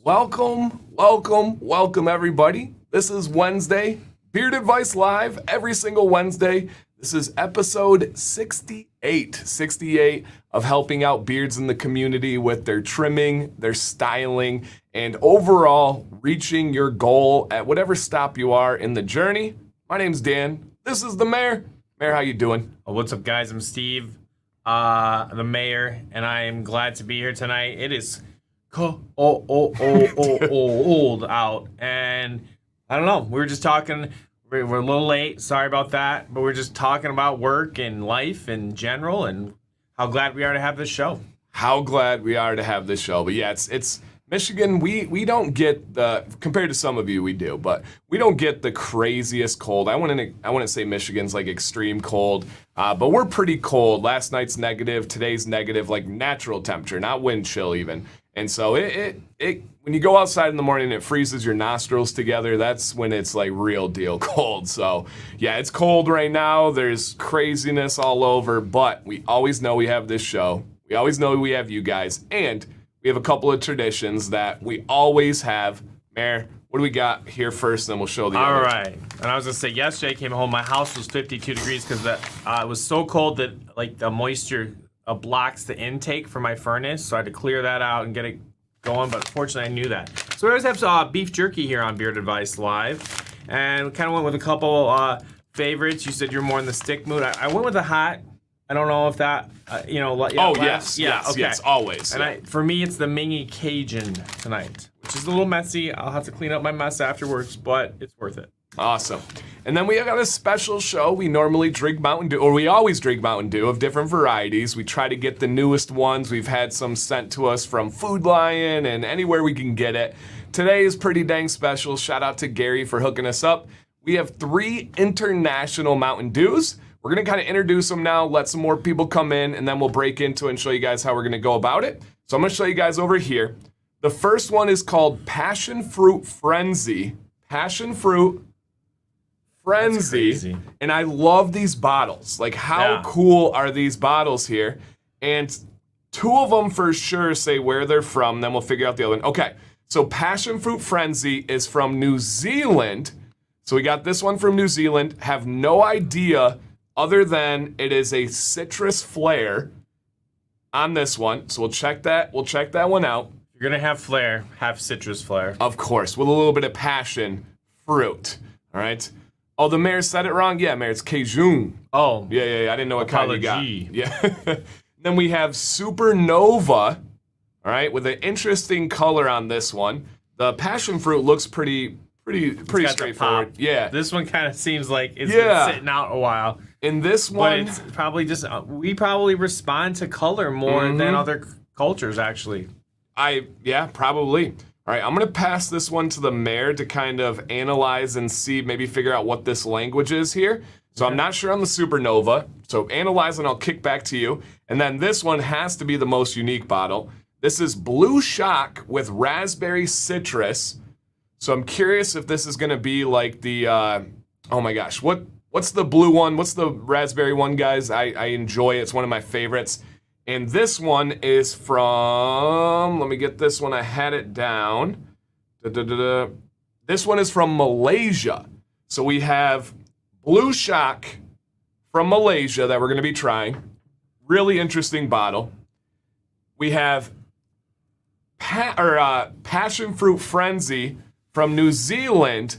Welcome, everybody. This is Wednesday, Beard Advice Live, every single Wednesday. This is episode 68 of helping out beards in the community with their trimming, their styling, and overall reaching your goal at whatever stop you are in the journey. My name's Dan. This is the Mayor. Mayor, how you doing? What's up, guys? I'm Steve, the Mayor, and I am glad to be here tonight. It is cold out, and I don't know. We were just talking. We're a little late. Sorry about that, but we're just talking about work and life in general, and how glad we are to have this show. But yeah, it's Michigan. We don't get the, compared to some of you, we do, but we don't get the craziest cold. I wouldn't say Michigan's like extreme cold, but we're pretty cold. Last night's negative, today's negative, like natural temperature, not wind chill even. And so it when you go outside in the morning and it freezes your nostrils together, that's when it's like real deal cold. So yeah, it's cold right now. There's craziness all over, but we always know we have this show. We always know we have you guys, and we have a couple of traditions that we always have. Mayor, what do we got here first, and then we'll show the All others. right. And I was going to say, yesterday I came home, my house was 52 degrees because it was so cold that like the moisture blocks the intake for my furnace, so I had to clear that out and get it going, but fortunately I knew that. So we always have beef jerky here on Beard Advice Live, and we kind of went with a couple favorites. You said you're more in the stick mood. I went with the hot. I don't know if that, Yes, always. And for me, it's the Mingy Cajun tonight, which is a little messy. I'll have to clean up my mess afterwards, but it's worth it. Awesome. And then we got a special show. We normally drink Mountain Dew, or we always drink Mountain Dew of different varieties. We try to get the newest ones. We've had some sent to us from Food Lion and anywhere we can get it. Today is pretty dang special. Shout out to Gary for hooking us up. We have 3 international Mountain Dews. We're going to kind of introduce them now, let some more people come in, and then we'll break into it and show you guys how we're going to go about it. So I'm going to show you guys over here. The first one is called Passion Fruit Frenzy. Passion Fruit Frenzy. And I love these bottles. Like, how cool are these bottles here? And 2 of them for sure say where they're from, then we'll figure out the other one. Okay, so Passion Fruit Frenzy is from New Zealand. So we got this one from New Zealand. Have no idea other than it is a citrus flair on this one. So we'll check that one out. If you're gonna have flair, have citrus flair. Of course, with a little bit of passion fruit. All right. Oh, the Mayor said it wrong? Yeah, Mayor, it's Cajun. Oh. Yeah. I didn't know what kind you got. Apology. Yeah. Then we have Supernova, all right, with an interesting color on this one. The passion fruit looks pretty straightforward. Yeah. This one kind of seems like it's been sitting out a while. In this one, but it's probably just we probably respond to color more than other cultures, actually. Probably. All right, I'm gonna pass this one to the Mayor to kind of analyze and see, maybe figure out what this language is here. So I'm not sure on the Supernova. So analyze and I'll kick back to you. And then this one has to be the most unique bottle. This is Blue Shock with raspberry citrus. So I'm curious if this is gonna be like the, oh my gosh, what's the blue one? What's the raspberry one, guys? I enjoy it. It's one of my favorites. And this one is from, let me get this one. I had it down. This one is from Malaysia. So we have Blue Shock from Malaysia that we're going to be trying. Really interesting bottle. We have Passion Fruit Frenzy from New Zealand.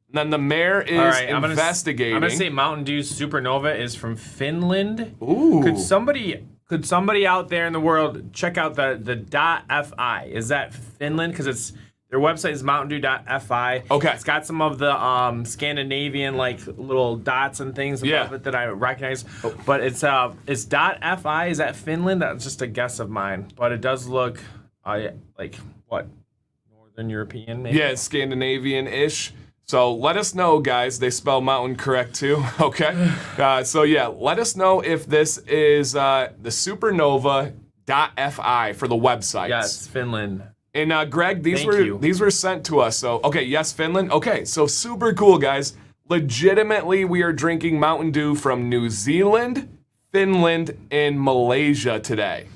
And then the Mayor is investigating. I'm gonna say Mountain Dew Supernova is from Finland. Ooh. Could somebody out there in the world check out the .fi? Is that Finland? Because their website is mountaindew.fi. Okay. It's got some of the Scandinavian like little dots and things above it that I recognize. But it's .fi. Is that Finland? That's just a guess of mine. But it does look like what? Northern European maybe? Yeah, it's Scandinavian-ish. So let us know, guys. They spell mountain correct too, okay? So yeah, let us know if this is the supernova.fi for the website. Yes, Finland. And Greg, these were sent to us. So okay, yes, Finland. Okay, so super cool, guys. Legitimately, we are drinking Mountain Dew from New Zealand, Finland, and Malaysia today.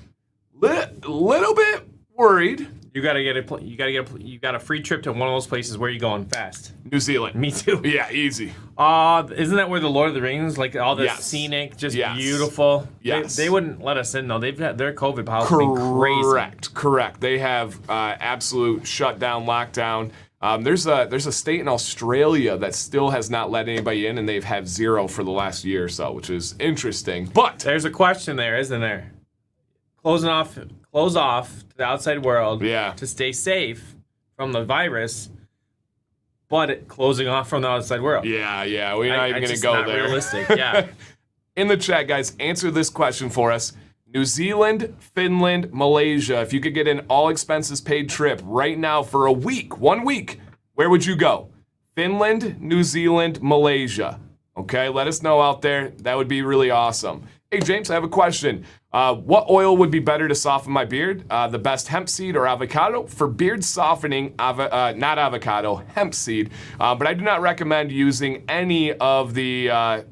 Little bit worried. You got a free trip to one of those places. Where are you going fast? New Zealand. Me too. Yeah, easy. Isn't that where the Lord of the Rings, like all the Yes. scenic, just Yes. beautiful? Yes. They wouldn't let us in though. They've had their COVID policy been crazy. Correct. They have absolute shutdown, lockdown. There's a state in Australia that still has not let anybody in, and they've had 0 for the last year or so, which is interesting. But There's a question there, isn't there? Close off to the outside world to stay safe from the virus, but closing off from the outside world. yeah, we're not even going to go not there. Realistic, yeah. In the chat, guys, answer this question for us. New Zealand, Finland, Malaysia. If you could get an all expenses paid trip right now for 1 week, where would you go? Finland, New Zealand, Malaysia. Okay, let us know out there. That would be really awesome. Hey, James, I have a question. What oil would be better to soften my beard? The best hemp seed or avocado? For beard softening, not avocado, hemp seed. But I do not recommend using any of them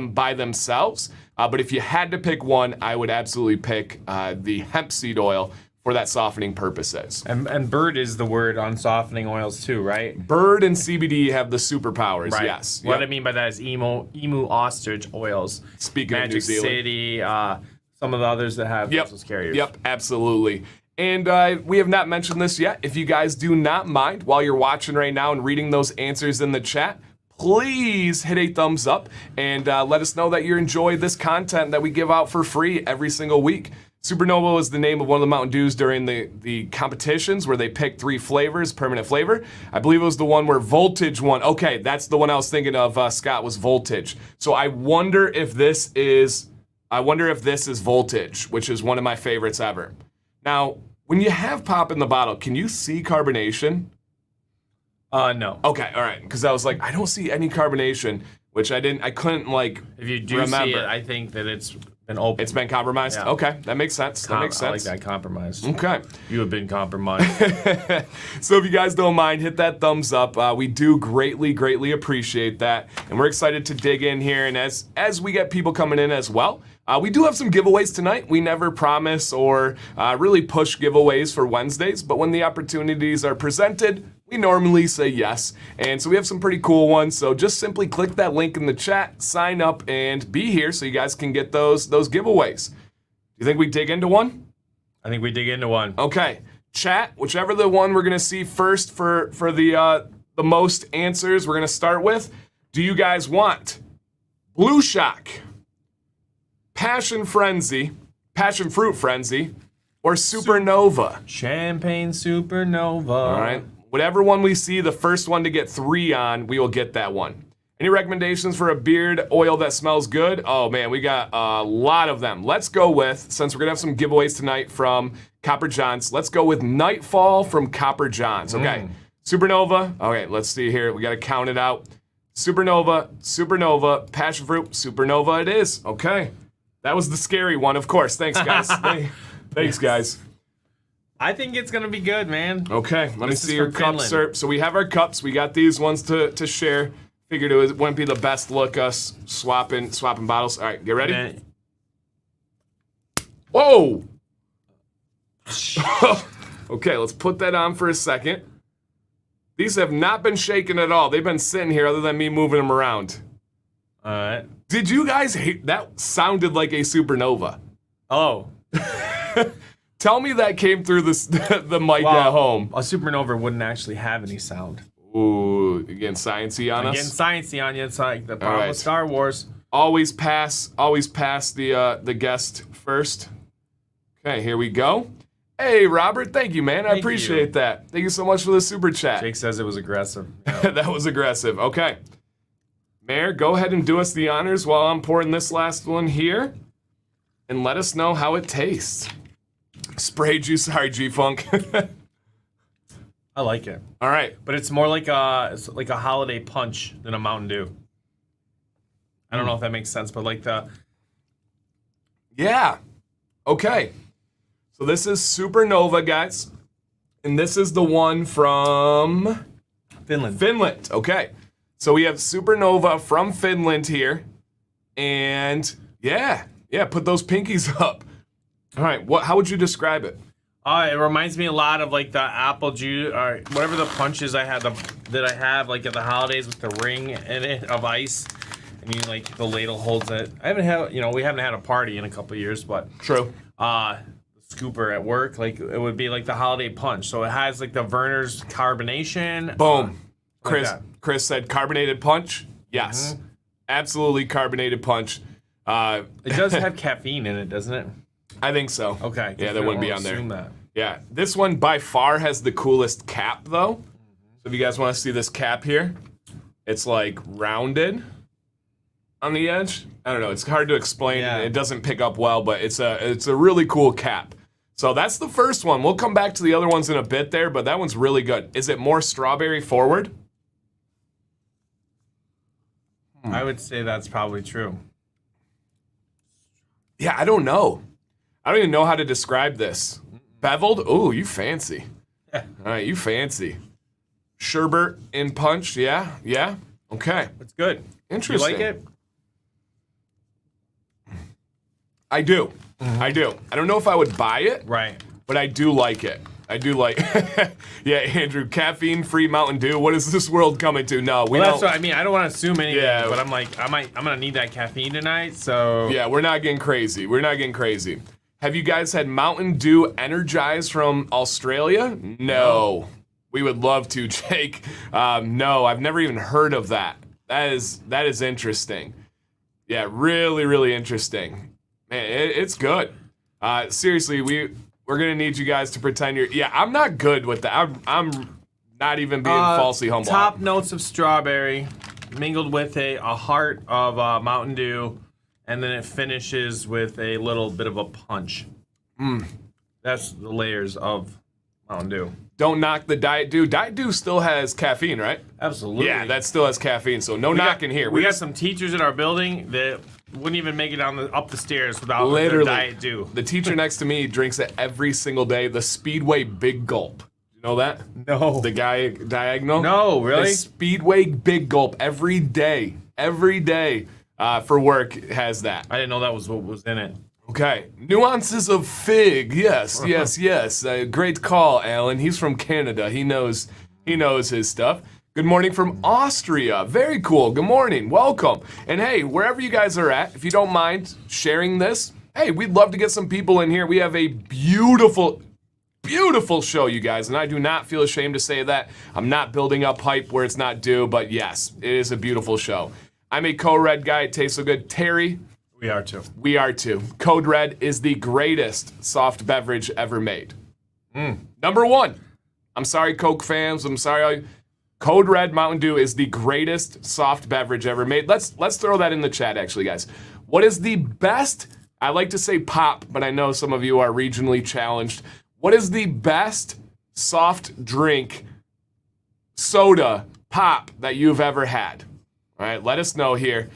by themselves. But if you had to pick one, I would absolutely pick the hemp seed oil for that softening purposes. And bird is the word on softening oils too, right? Bird and CBD have the superpowers, Right. yes. What Yep. I mean by that is emu ostrich oils. Speaking of New Magic Zealand. City, some of the others that have those carriers. Yep, absolutely. And we have not mentioned this yet. If you guys do not mind, while you're watching right now and reading those answers in the chat, please hit a thumbs up and let us know that you enjoy this content that we give out for free every single week. Supernova was the name of one of the Mountain Dews during the competitions where they picked 3 flavors, permanent flavor. I believe it was the one where Voltage won. Okay, that's the one I was thinking of, Scott, was Voltage. So I wonder if this is Voltage, which is one of my favorites ever. Now, when you have pop in the bottle, can you see carbonation? No. Okay, all right, because I was like, I don't see any carbonation, which I couldn't like If you do remember. see it, I think that it's been open. It's been compromised? Yeah. Okay, that makes sense. That makes sense. I like that compromise. Okay. You have been compromised. So if you guys don't mind, hit that thumbs up. We do greatly appreciate that. And we're excited to dig in here. And as we get people coming in as well, we do have some giveaways tonight. We never promise or really push giveaways for Wednesdays, but when the opportunities are presented, we normally say yes. And so we have some pretty cool ones. So just simply click that link in the chat, sign up, and be here so you guys can get those giveaways. Do you think we dig into one? I think we dig into one. Okay. Chat, whichever the one we're gonna see first for the most answers we're gonna start with. Do you guys want Blue Shock, Passion Fruit Frenzy, or Supernova? Champagne Supernova. All right. Whatever one we see, the first one to get 3 on, we will get that one. Any recommendations for a beard oil that smells good? Oh man, we got a lot of them. Let's go with, since we're gonna have some giveaways tonight from Copper Johns, let's go with Nightfall from Copper Johns. Okay, Supernova. Okay, let's see here. We gotta count it out. Supernova, Passion Fruit, Supernova it is. Okay, that was the scary one, of course. Thanks, guys. Thanks, guys. I think it's gonna be good, man. Okay, let me This is see your from cups, Finland. sir. So we have our cups. We got these ones to share. Figured it wouldn't be the best look us swapping bottles. All right, get ready. Man, Whoa! Okay, let's put that on for a second. These have not been shaken at all. They've been sitting here other than me moving them around. all right. Did you guys hate that? Sounded like a supernova. Oh, Tell me that came through the mic at home. A supernova wouldn't actually have any sound. Ooh, again, sciencey on Getting us. sciencey on you. It's like the problem right. with Star Wars. Always pass the guest first. Okay, here we go. Hey, Robert, thank you, man. I Thank appreciate you. that. Thank you so much for the super chat. Jake says it was aggressive. That was aggressive. Okay. Mayor, go ahead and do us the honors while I'm pouring this last one here. And let us know how it tastes. Spray juice, sorry, G-Funk. I like it, All right. but it's more like a holiday punch than a Mountain Dew. I don't know if that makes sense, but like the Yeah. Okay. So this is Supernova, guys. And this is the one from Finland. Finland. Okay. So we have Supernova from Finland here. And yeah, put those pinkies up. All right, how would you describe it? It reminds me a lot of like the apple juice or whatever the punches I had that I have like at the holidays with the ring in it of ice. And you like the ladle holds it. I haven't had, we haven't had a party in a couple of years, but True. The scooper at work, like it would be like the holiday punch. So it has like the Werner's carbonation. Boom. Like Chris said carbonated punch. Yes. Absolutely carbonated punch. It does have caffeine in it, doesn't it? I think so. Okay. Yeah, that wouldn't be on there. Assume that. Yeah. This one by far has the coolest cap though. So if you guys want to see this cap here, it's like rounded on the edge. I don't know. It's hard to explain. Yeah. It doesn't pick up well, but it's a really cool cap. So that's the first one. We'll come back to the other ones in a bit there, but that one's really good. Is it more strawberry forward? I would say that's probably true. Yeah, I don't know. I don't even know how to describe this. Beveled? Ooh, you fancy. All right, you fancy. Sherbet in punch, yeah. Okay. It's good. Interesting. You like it? I do. I do. I don't know if I would buy it, Right. but I do like it. I do like Yeah, Andrew, caffeine-free Mountain Dew. What is this world coming to? No, we Well, don't. that's what I mean. I don't want to assume anything, Yeah. but I'm like, I'm gonna need that caffeine tonight. So Yeah, we're not getting crazy. Have you guys had Mountain Dew Energized from Australia? No. We would love to, Jake. No, I've never even heard of that. That is interesting. Yeah, really, really interesting. Man, it's good. Seriously, we're gonna need you guys to pretend you're. Yeah, I'm not good with that. I'm not even being falsely humble. Top notes of strawberry, mingled with a heart of Mountain Dew, and then it finishes with a little bit of a punch. That's the layers of Mountain Dew. Don't knock the Diet Dew. Diet Dew still has caffeine, right? Absolutely. Yeah, that still has caffeine. So no knocking here. We got some teachers in our building that wouldn't even make it up the stairs without Literally, the Diet Dew. The teacher next to me drinks it every single day. The Speedway Big Gulp. You know that? No. The guy diagonal? No, really? The Speedway Big Gulp every day. For work has that. I didn't know that was what was in it. Okay. Nuances of fig. Yes. Great call, Alan. He's from Canada. He knows his stuff. Good morning from Austria. Very cool. Good morning. Welcome. And hey, wherever you guys are at, if you don't mind sharing this, hey, we'd love to get some people in here. We have a beautiful show, you guys, and I do not feel ashamed to say that. I'm not building up hype where it's not due, but yes, it is a beautiful show. I'm a Code Red guy. It tastes so good. Terry, We are too. we are too. Code Red is the greatest soft beverage ever made. Number one. I'm sorry, Coke fans. I'm sorry. Code Red Mountain Dew is the greatest soft beverage ever made. Let's throw that in the chat, actually, guys. What is the best? I like to say pop, but I know some of you are regionally challenged. What is the best soft drink, soda, pop that you've ever had? All right, let us know here.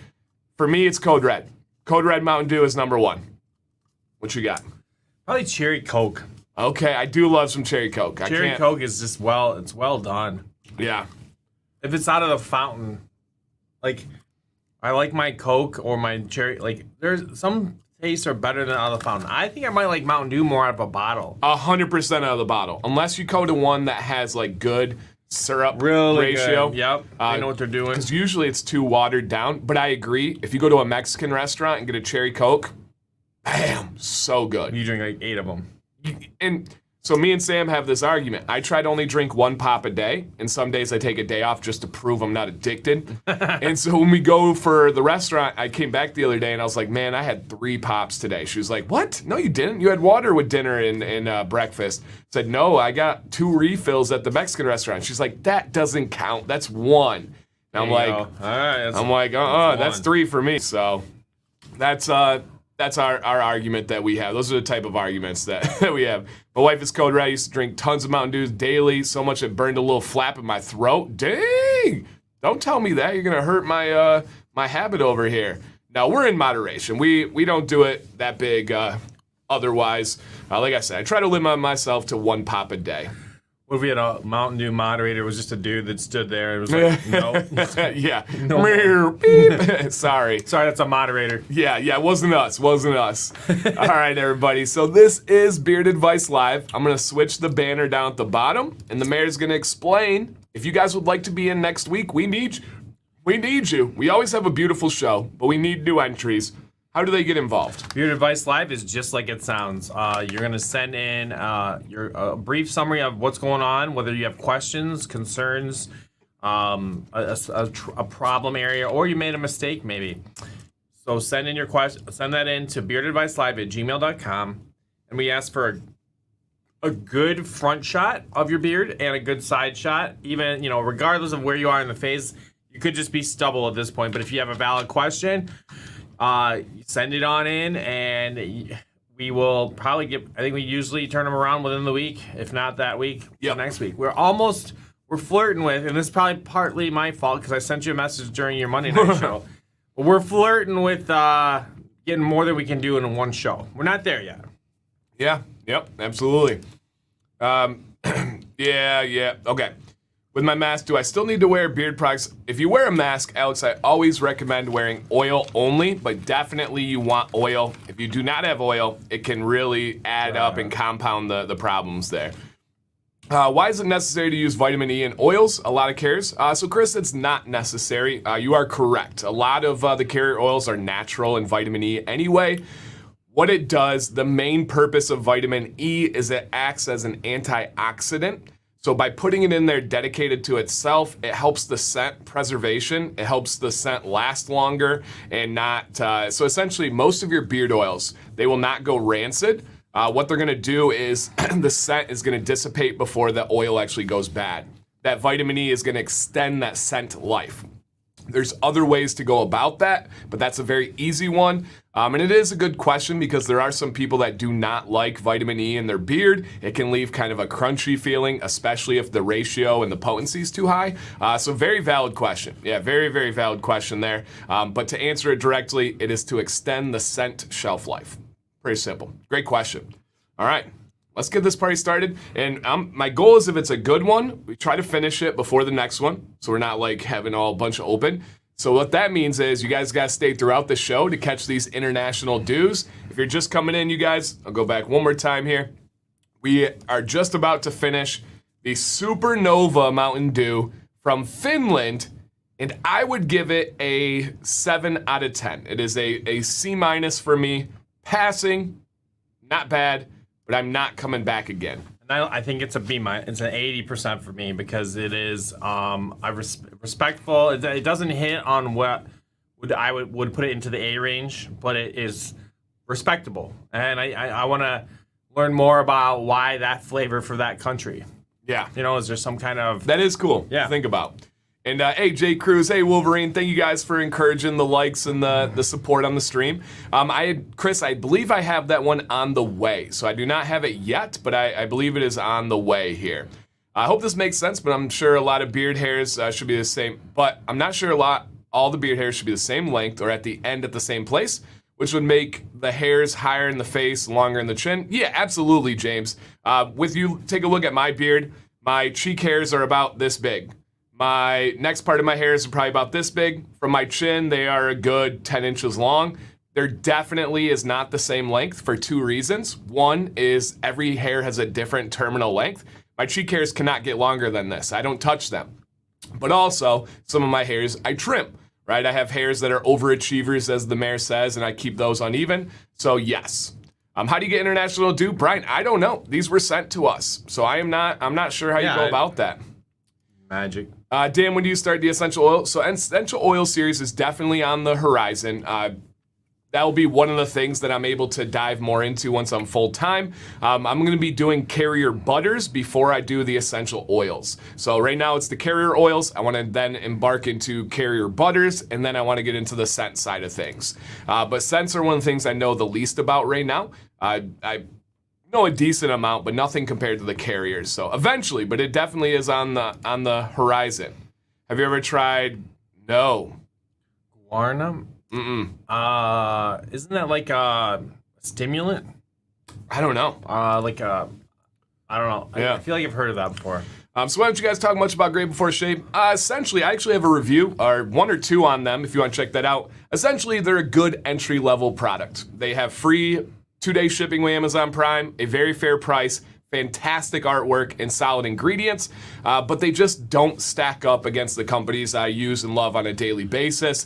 For me, it's Code Red. Code Red Mountain Dew is number one. What you got? Probably Cherry Coke. Okay, I do love some Cherry Coke. Cherry Coke is just it's well done. Yeah. If it's out of the fountain, like I like my Coke or my cherry. Like there's some tastes are better than out of the fountain. I think I might like Mountain Dew more out of a bottle. 100% out of the bottle, unless you go to one that has like good syrup Really ratio. good. Yep. They know what they're doing. Because usually it's too watered down. But I agree. If you go to a Mexican restaurant and get a Cherry Coke, bam, so good. You drink like 8 of them. And so me and Sam have this argument. I try to only drink 1 pop a day, and some days I take a day off just to prove I'm not addicted. And so when we go for the restaurant, I came back the other day and I was like, man, I had 3 pops today. She was like, what? No, you didn't. You had water with dinner and breakfast. I said, no, I got 2 refills at the Mexican restaurant. She's like, that doesn't count. That's 1. And I'm like, all right, that's 3 for me. So that's our argument that we have. Those are the type of arguments that we have. My wife is Code Red. I used to drink tons of Mountain Dews daily, so much it burned a little flap in my throat. Dang! Don't tell me that. You're gonna hurt my habit over here. No, we're in moderation. We don't do it that big. Otherwise, like I said, I try to limit myself to 1 pop a day. What if we had a Mountain Dew moderator? It was just a dude that stood there and was like, no. Yeah. No. Beep. Sorry. Sorry, that's a moderator. Yeah, it wasn't us. All right, everybody. So this is Beard Advice Live. I'm going to switch the banner down at the bottom, and the mayor's going to explain. If you guys would like to be in next week, we need you. We always have a beautiful show, but we need new entries. How do they get involved? Beard Advice Live is just like it sounds. You're going to send in a brief summary of what's going on, whether you have questions, concerns, a problem area, or you made a mistake maybe. So send in your question. Send that in to beardadvicelive@gmail.com, and we ask for a good front shot of your beard and a good side shot. Even regardless of where you are in the face, you could just be stubble at this point. But if you have a valid question, send it on in, and we will probably I think we usually turn them around within the week, if not that week, next week. We're flirting with, and this is probably partly my fault because I sent you a message during your Monday night show. But we're flirting with getting more than we can do in one show. We're not there yet. Yeah. Yep. Absolutely. Yeah. Okay. With my mask, do I still need to wear beard products? If you wear a mask, Alex, I always recommend wearing oil only, but definitely you want oil. If you do not have oil, it can really add up and compound the problems there. Why is it necessary to use vitamin E in oils? A lot of cares. So, Chris, it's not necessary. You are correct. A lot of the carrier oils are natural in vitamin E anyway. What it does, the main purpose of vitamin E is it acts as an antioxidant. So by putting it in there dedicated to itself, it helps the scent preservation. It helps the scent last longer and not, so essentially most of your beard oils, they will not go rancid. What they're gonna do is the scent is gonna dissipate before the oil actually goes bad. That vitamin E is gonna extend that scent life. There's other ways to go about that, but that's a very easy one. And it is a good question because there are some people that do not like vitamin E in their beard. It can leave kind of a crunchy feeling, especially if the ratio and the potency is too high. So very valid question. Yeah, very, very valid question there. But to answer it directly, it is to extend the scent shelf life. Pretty simple. Great question. All right. Let's get this party started. And my goal is if it's a good one, we try to finish it before the next one. So we're not like having all a bunch of open. So what that means is you guys got to stay throughout the show to catch these international dews. If you're just coming in, you guys, I'll go back one more time here. We are just about to finish the Supernova Mountain Dew from Finland. And I would give it a 7 out of 10. It is a C- for me. Passing, not bad. But I'm not coming back again. And I think it's a B-. It's an 80% for me because it is respectful. It doesn't hit on what I would put it into the A range, but it is respectable. And I want to learn more about why that flavor for that country. Yeah. Is there some kind of... That is cool to think about. And hey, Jay Cruz, hey, Wolverine, thank you guys for encouraging the likes and the support on the stream. Chris, I believe I have that one on the way. So I do not have it yet, but I believe it is on the way here. I hope this makes sense, but I'm sure a lot of beard hairs should be the same. But I'm not sure all the beard hairs should be the same length or at the end at the same place, which would make the hairs higher in the face, longer in the chin. Yeah, absolutely, James. With you, take a look at my beard. My cheek hairs are about this big. My next part of my hairs are probably about this big. From my chin, they are a good 10 inches long. There definitely is not the same length for 2 reasons. One is every hair has a different terminal length. My cheek hairs cannot get longer than this. I don't touch them. But also, some of my hairs I trim, right? I have hairs that are overachievers, as the mayor says, and I keep those uneven. So yes. How do you get international dew? Brian, I don't know. These were sent to us. So I'm not sure how you go about that. Magic. Dan, when do you start the essential oil? So essential oil series is definitely on the horizon. That will be one of the things that I'm able to dive more into once I'm full time. I'm going to be doing carrier butters before I do the essential oils. So right now it's the carrier oils. I want to then embark into carrier butters, and then I want to get into the scent side of things. But scents are one of the things I know the least about right now. I know a decent amount, but nothing compared to the carriers. So eventually, but it definitely is on the horizon. Have you ever tried? No. Guarana? Isn't that like a stimulant? I don't know. I I don't know. Yeah. I feel like I've heard of that before. So why don't you guys talk much about Great Before Shave? Essentially, I actually have a review, or one or two on them if you want to check that out. Essentially, they're a good entry-level product. They have free 2-day shipping with Amazon Prime, a very fair price, fantastic artwork, and solid ingredients, but they just don't stack up against the companies I use and love on a daily basis.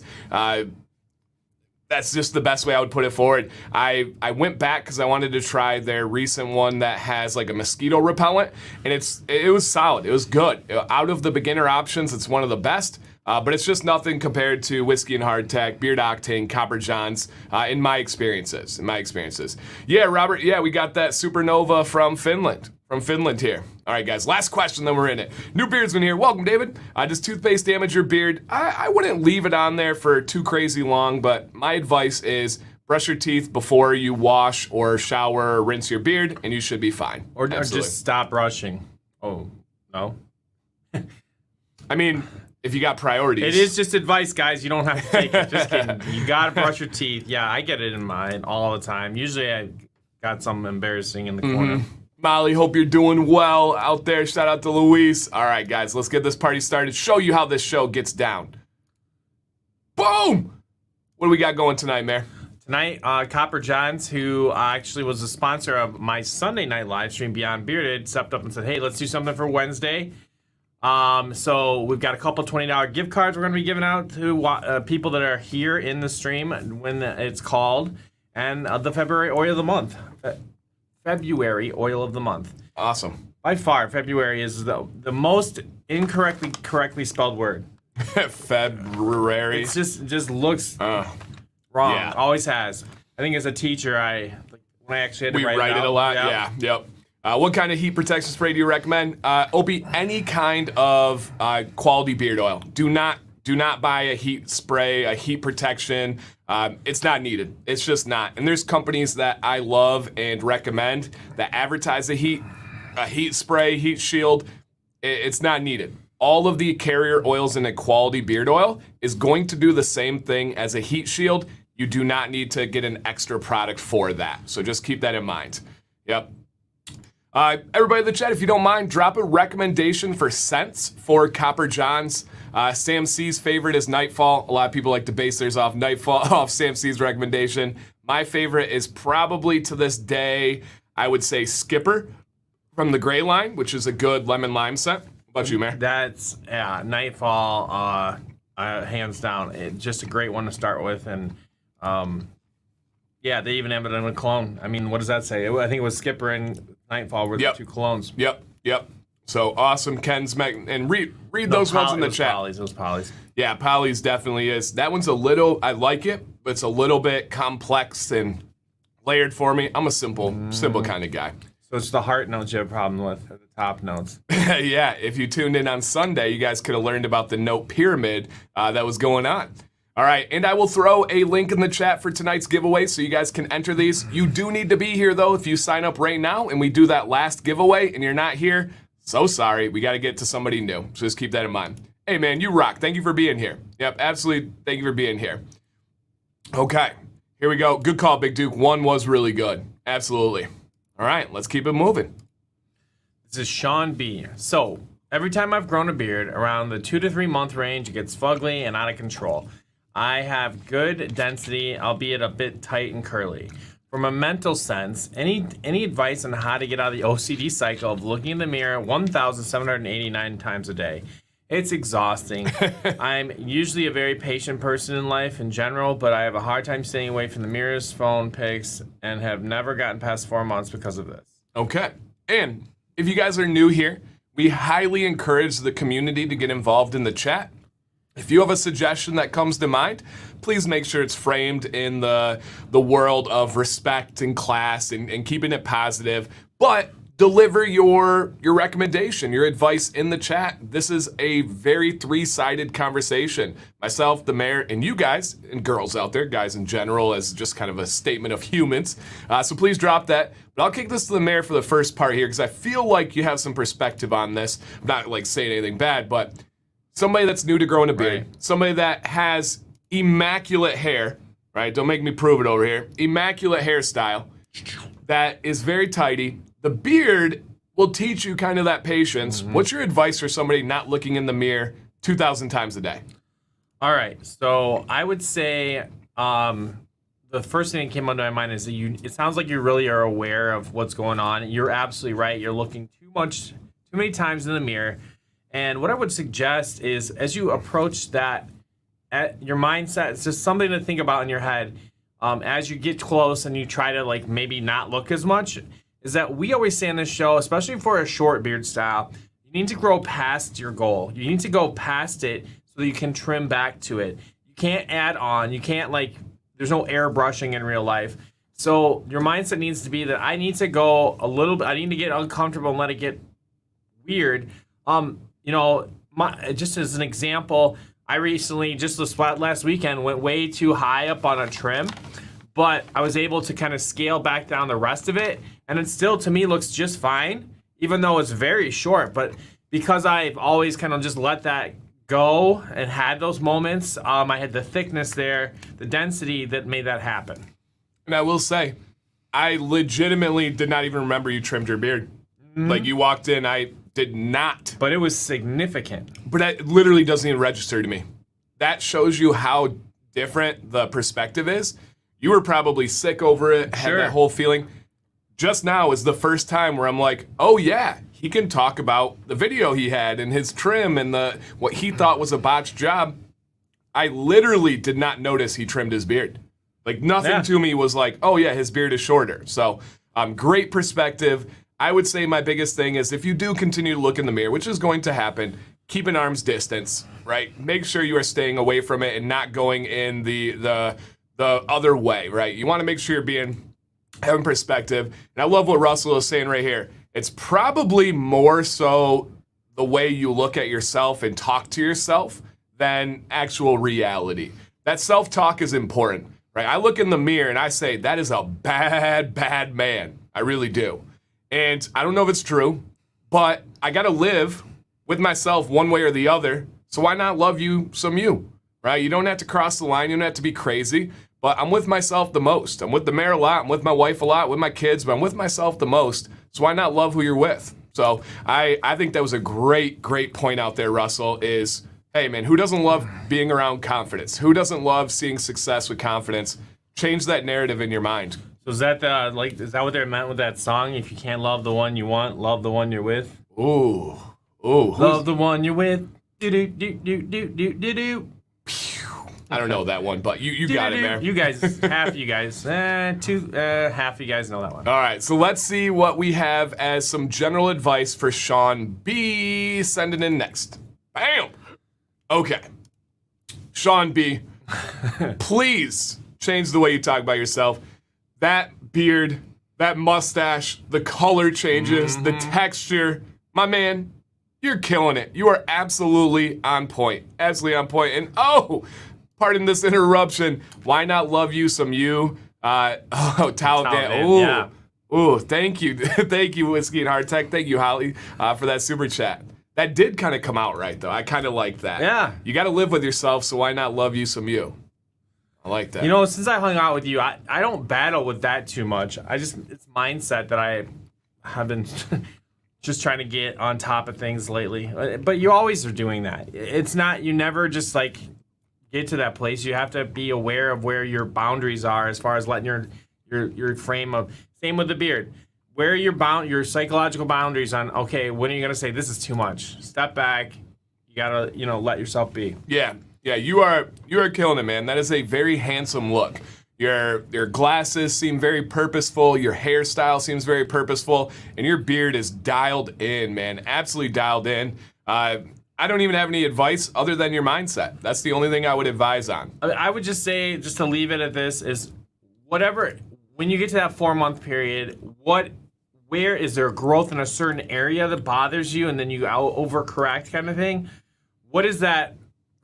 That's just the best way I would put it forward. I went back because I wanted to try their recent one that has like a mosquito repellent, and it was solid. It was good. Out of the beginner options, it's one of the best, but it's just nothing compared to Whiskey and Hardtack, Beard Octane, Copper Johns, in my experiences. Yeah, Robert, yeah, we got that Supernova from Finland. Here. All right, guys, last question, then we're in it. New beardsman here. Welcome, David. Does toothpaste damage your beard? I wouldn't leave it on there for too crazy long, but my advice is brush your teeth before you wash or shower or rinse your beard, and you should be fine. Or just stop brushing. Oh, no? I mean, if you got priorities. It is just advice, guys. You don't have to take it. Just kidding. You got to brush your teeth. Yeah, I get it in mine all the time. Usually I got something embarrassing in the corner. Molly, hope you're doing well out there. Shout out to Luis. All right, guys, let's get this party started. Show you how this show gets down. Boom! What do we got going tonight, Mayor? Tonight, Copper Johns, who actually was the sponsor of my Sunday night live stream, Beyond Bearded, stepped up and said, hey, let's do something for Wednesday. So we've got a couple $20 gift cards we're going to be giving out to people that are here in the stream when it's called, and the February Oil of the Month. February Oil of the Month. Awesome. By far, February is the most correctly spelled word. February. It just looks wrong. Yeah. Always has. I think as a teacher, when I actually had to write it a lot. Yeah. Yep. What kind of heat protection spray do you recommend? Opie, any kind of quality beard oil. Do not buy a heat spray, a heat protection. It's not needed. It's just not. And there's companies that I love and recommend that advertise a heat spray, heat shield. It's not needed. All of the carrier oils in a quality beard oil is going to do the same thing as a heat shield. You do not need to get an extra product for that. So just keep that in mind. Yep. Everybody in the chat, if you don't mind, drop a recommendation for scents for Copper Johns. Sam C's favorite is Nightfall. A lot of people like to base theirs off Nightfall, off Sam C's recommendation. My favorite is probably to this day, I would say Skipper from the Gray line, which is a good lemon lime scent. What about you, Mayor? That's, Nightfall, hands down. It's just a great one to start with. And, they even have it in a cologne. I mean, what does that say? I think it was Skipper and Nightfall were the two colognes. Yep. So awesome, Ken's and read those ones in the chat. Those Polly's. Yeah, Polly's definitely is. That one's a little, I like it, but it's a little bit complex and layered for me. I'm a simple kind of guy. So it's the heart notes you have a problem with, or the top notes. Yeah, if you tuned in on Sunday, you guys could have learned about the note pyramid that was going on. All right, and I will throw a link in the chat for tonight's giveaway so you guys can enter these. You do need to be here, though, if you sign up right now and we do that last giveaway and you're not here. So sorry, we got to get to somebody new. So just keep that in mind. Hey, man, you rock. Thank you for being here. Yep, absolutely. Thank you for being here. Okay, here we go. Good call, Big Duke. One was really good. Absolutely. All right, let's keep it moving. This is Sean B. So, every time I've grown a beard, around the 2 to 3 month range, it gets fugly and out of control. I have good density, albeit a bit tight and curly. From a mental sense, any advice on how to get out of the OCD cycle of looking in the mirror 1,789 times a day? It's exhausting. I'm usually a very patient person in life in general, but I have a hard time staying away from the mirrors, phone, pics, and have never gotten past 4 months because of this. Okay. And if you guys are new here, we highly encourage the community to get involved in the chat. If you have a suggestion that comes to mind, please make sure it's framed in the world of respect and class and keeping it positive. But deliver your recommendation, your advice in the chat. This is a very three-sided conversation. Myself, the mayor, and you guys, and girls out there, guys in general, as just kind of a statement of humans. So please drop that. But I'll kick this to the mayor for the first part here because I feel like you have some perspective on this. I'm not like saying anything bad, but somebody that's new to growing a beard, somebody that has immaculate hair, right? Don't make me prove it over here. Immaculate hairstyle that is very tidy. The beard will teach you kind of that patience. What's your advice for somebody not looking in the mirror 2,000 times a day? All right, so I would say the first thing that came onto my mind is that it sounds like you really are aware of what's going on. You're absolutely right. You're looking too many times in the mirror. And what I would suggest is, as you approach that, at your mindset, it's just something to think about in your head. As you get close and you try to like maybe not look as much, is that we always say on this show, especially for a short beard style, you need to grow past your goal. You need to go past it so that you can trim back to it. You can't add on. You can't there's no airbrushing in real life. So your mindset needs to be that I need to go a little bit, I need to get uncomfortable and let it get weird. Just as an example, I recently, just last weekend, went way too high up on a trim, but I was able to kind of scale back down the rest of it, and it still, to me, looks just fine, even though it's very short. But because I've always kind of just let that go and had those moments, I had the thickness there, the density that made that happen. And I will say, I legitimately did not even remember you trimmed your beard. Like, you walked in, I did not. But it was significant. But that literally doesn't even register to me. That shows you how different the perspective is. You were probably sick over it, had that whole feeling. Just now is the first time where I'm like, oh yeah, he can talk about the video he had and his trim and what he thought was a botched job. I literally did not notice he trimmed his beard. Like, nothing to me was like, oh yeah, his beard is shorter. So, great perspective. I would say my biggest thing is, if you do continue to look in the mirror, which is going to happen, keep an arm's distance, right? Make sure you are staying away from it and not going in the other way, right? You want to make sure you're having perspective. And I love what Russell is saying right here. It's probably more so the way you look at yourself and talk to yourself than actual reality. That self-talk is important, right? I look in the mirror and I say, that is a bad, bad man. I really do. And I don't know if it's true, but I got to live with myself one way or the other. So why not love you some you, right? You don't have to cross the line. You don't have to be crazy. But I'm with myself the most. I'm with the mayor a lot. I'm with my wife a lot, with my kids, but I'm with myself the most. So why not love who you're with? So I think that was a great, great point out there, Russell, is, hey, man, who doesn't love being around confidence? Who doesn't love seeing success with confidence? Change that narrative in your mind. So is that is that what they meant with that song? If you can't love the one you want, love the one you're with. Ooh. Love the one you're with. Do do do do do do do do. I don't know that one, but you got it, man. You guys, half of you guys, half of you guys know that one. All right, so let's see what we have as some general advice for Sean B. Sending in next. Bam. Okay, Sean B. Please change the way you talk about yourself. That beard, that mustache, the color changes, the texture. My man, you're killing it. You are absolutely on point. Absolutely on point. And pardon this interruption. Why not love you some you? Taliban. Ooh. Yeah. Ooh, thank you. Thank you, Whiskey and Hardtech. Thank you, Holly, for that super chat. That did kind of come out right, though. I kind of like that. Yeah. You got to live with yourself, so why not love you some you? I like that. You know, since I hung out with you, I don't battle with that too much. it's mindset that I have been just trying to get on top of things lately. But you always are doing that. It's not, you never just like get to that place. You have to be aware of where your boundaries are as far as letting your frame of, same with the beard. Where are your psychological boundaries on, okay, when are you going to say this is too much? Step back. You got to, let yourself be. Yeah. Yeah, you are killing it, man. That is a very handsome look. Your glasses seem very purposeful. Your hairstyle seems very purposeful, and your beard is dialed in, man. Absolutely dialed in. I don't even have any advice other than your mindset. That's the only thing I would advise on. I would just say, just to leave it at this, is whatever. When you get to that 4-month period, where is there growth in a certain area that bothers you, and then you overcorrect kind of thing? What is that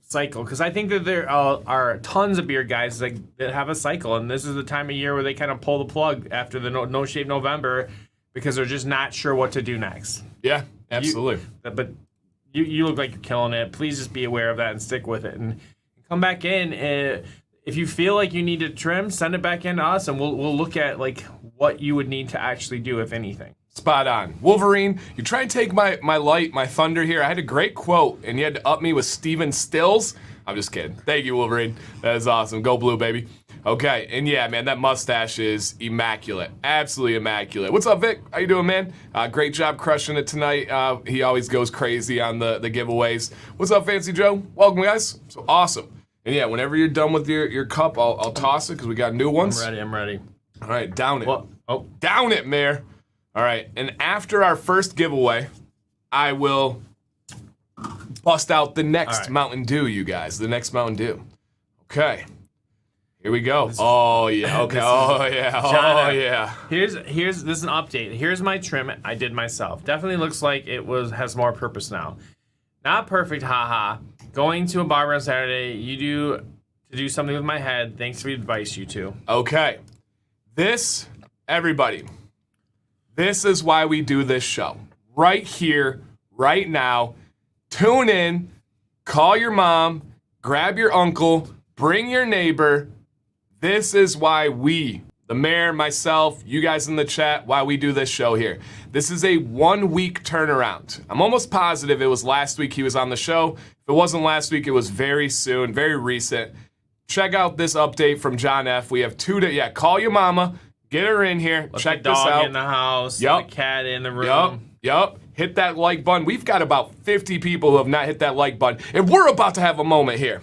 cycle? Because I think that there are tons of beard guys that have a cycle, and this is the time of year where they kind of pull the plug after the no shave November because they're just not sure what to do next. Yeah, absolutely. But you look like you're killing it. Please just be aware of that and stick with it and come back in. If you feel like you need to trim, send it back in to us, and we'll look at like what you would need to actually do, if anything. Spot on. Wolverine, you try and take my light, my thunder here. I had a great quote, and you had to up me with Steven Stills. I'm just kidding. Thank you, Wolverine. That is awesome. Go blue, baby. Okay, and yeah, man, that mustache is immaculate. Absolutely immaculate. What's up, Vic? How you doing, man? Great job crushing it tonight. He always goes crazy on the giveaways. What's up, Fancy Joe? Welcome, guys. So awesome. And yeah, whenever you're done with your cup, I'll toss it because we got new ones. I'm ready. All right, down it. Well, oh. Down it, Mayor. All right, and after our first giveaway, I will bust out the next Mountain Dew, you guys. The next Mountain Dew. Okay. Here we go. Oh yeah. Okay. Oh yeah. Oh yeah. Here's this is an update. Here's my trim I did myself. Definitely looks like it has more purpose now. Not perfect, haha. Going to a barber on Saturday. To do something with my head. Thanks for the advice, you two. Okay. Everybody. This is why we do this show. Right here, right now. Tune in. Call your mom. Grab your uncle. Bring your neighbor. This is why we, the mayor, myself, you guys in the chat, why we do this show here. This is a 1 week turnaround. I'm almost positive it was last week he was on the show. If it wasn't last week, it was very soon, very recent. Check out this update from John F. We have call your mama, get her in here, check this out. Let the dog in the house, let the cat in the room. Yup. Hit that like button. We've got about 50 people who have not hit that like button, and we're about to have a moment here.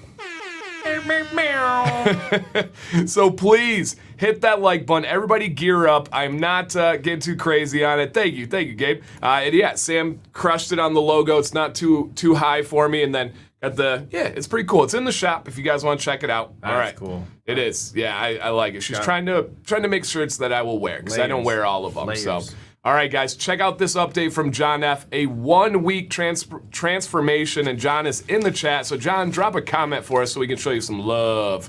So please hit that like button. Everybody gear up. I'm not getting too crazy on it. Thank you, Gabe. And yeah, Sam crushed it on the logo. It's not too high for me. And then got it's pretty cool. It's in the shop if you guys want to check it out. That's all right, cool. It is. Yeah, I like it. She's trying to make shirts that I will wear because I don't wear all of them. Layers. So. All right, guys, check out this update from John F. A 1 week transformation, and John is in the chat. So, John, drop a comment for us so we can show you some love.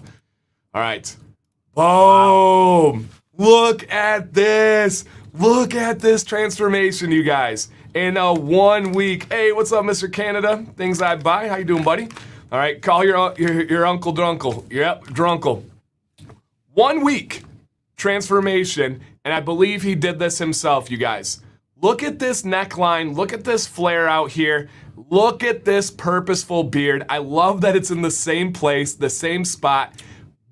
All right. Boom. Wow. Look at this. Look at this transformation, you guys. In a 1 week. Hey, what's up, Mr. Canada? Things I buy. How you doing, buddy? All right, call your Uncle Drunkle. Yep, Drunkle. 1 week transformation. And I believe he did this himself, you guys. Look at this neckline. Look at this flare out here. Look at this purposeful beard. I love that it's in the same place, the same spot.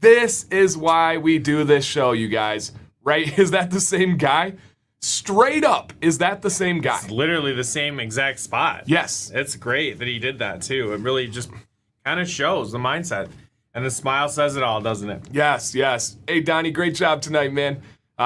This is why we do this show, you guys. Right? Is that the same guy? Straight up, is that the same guy? It's literally the same exact spot. Yes. It's great that he did that, too. It really just kind of shows the mindset. And the smile says it all, doesn't it? Yes. Hey, Donnie, great job tonight, man.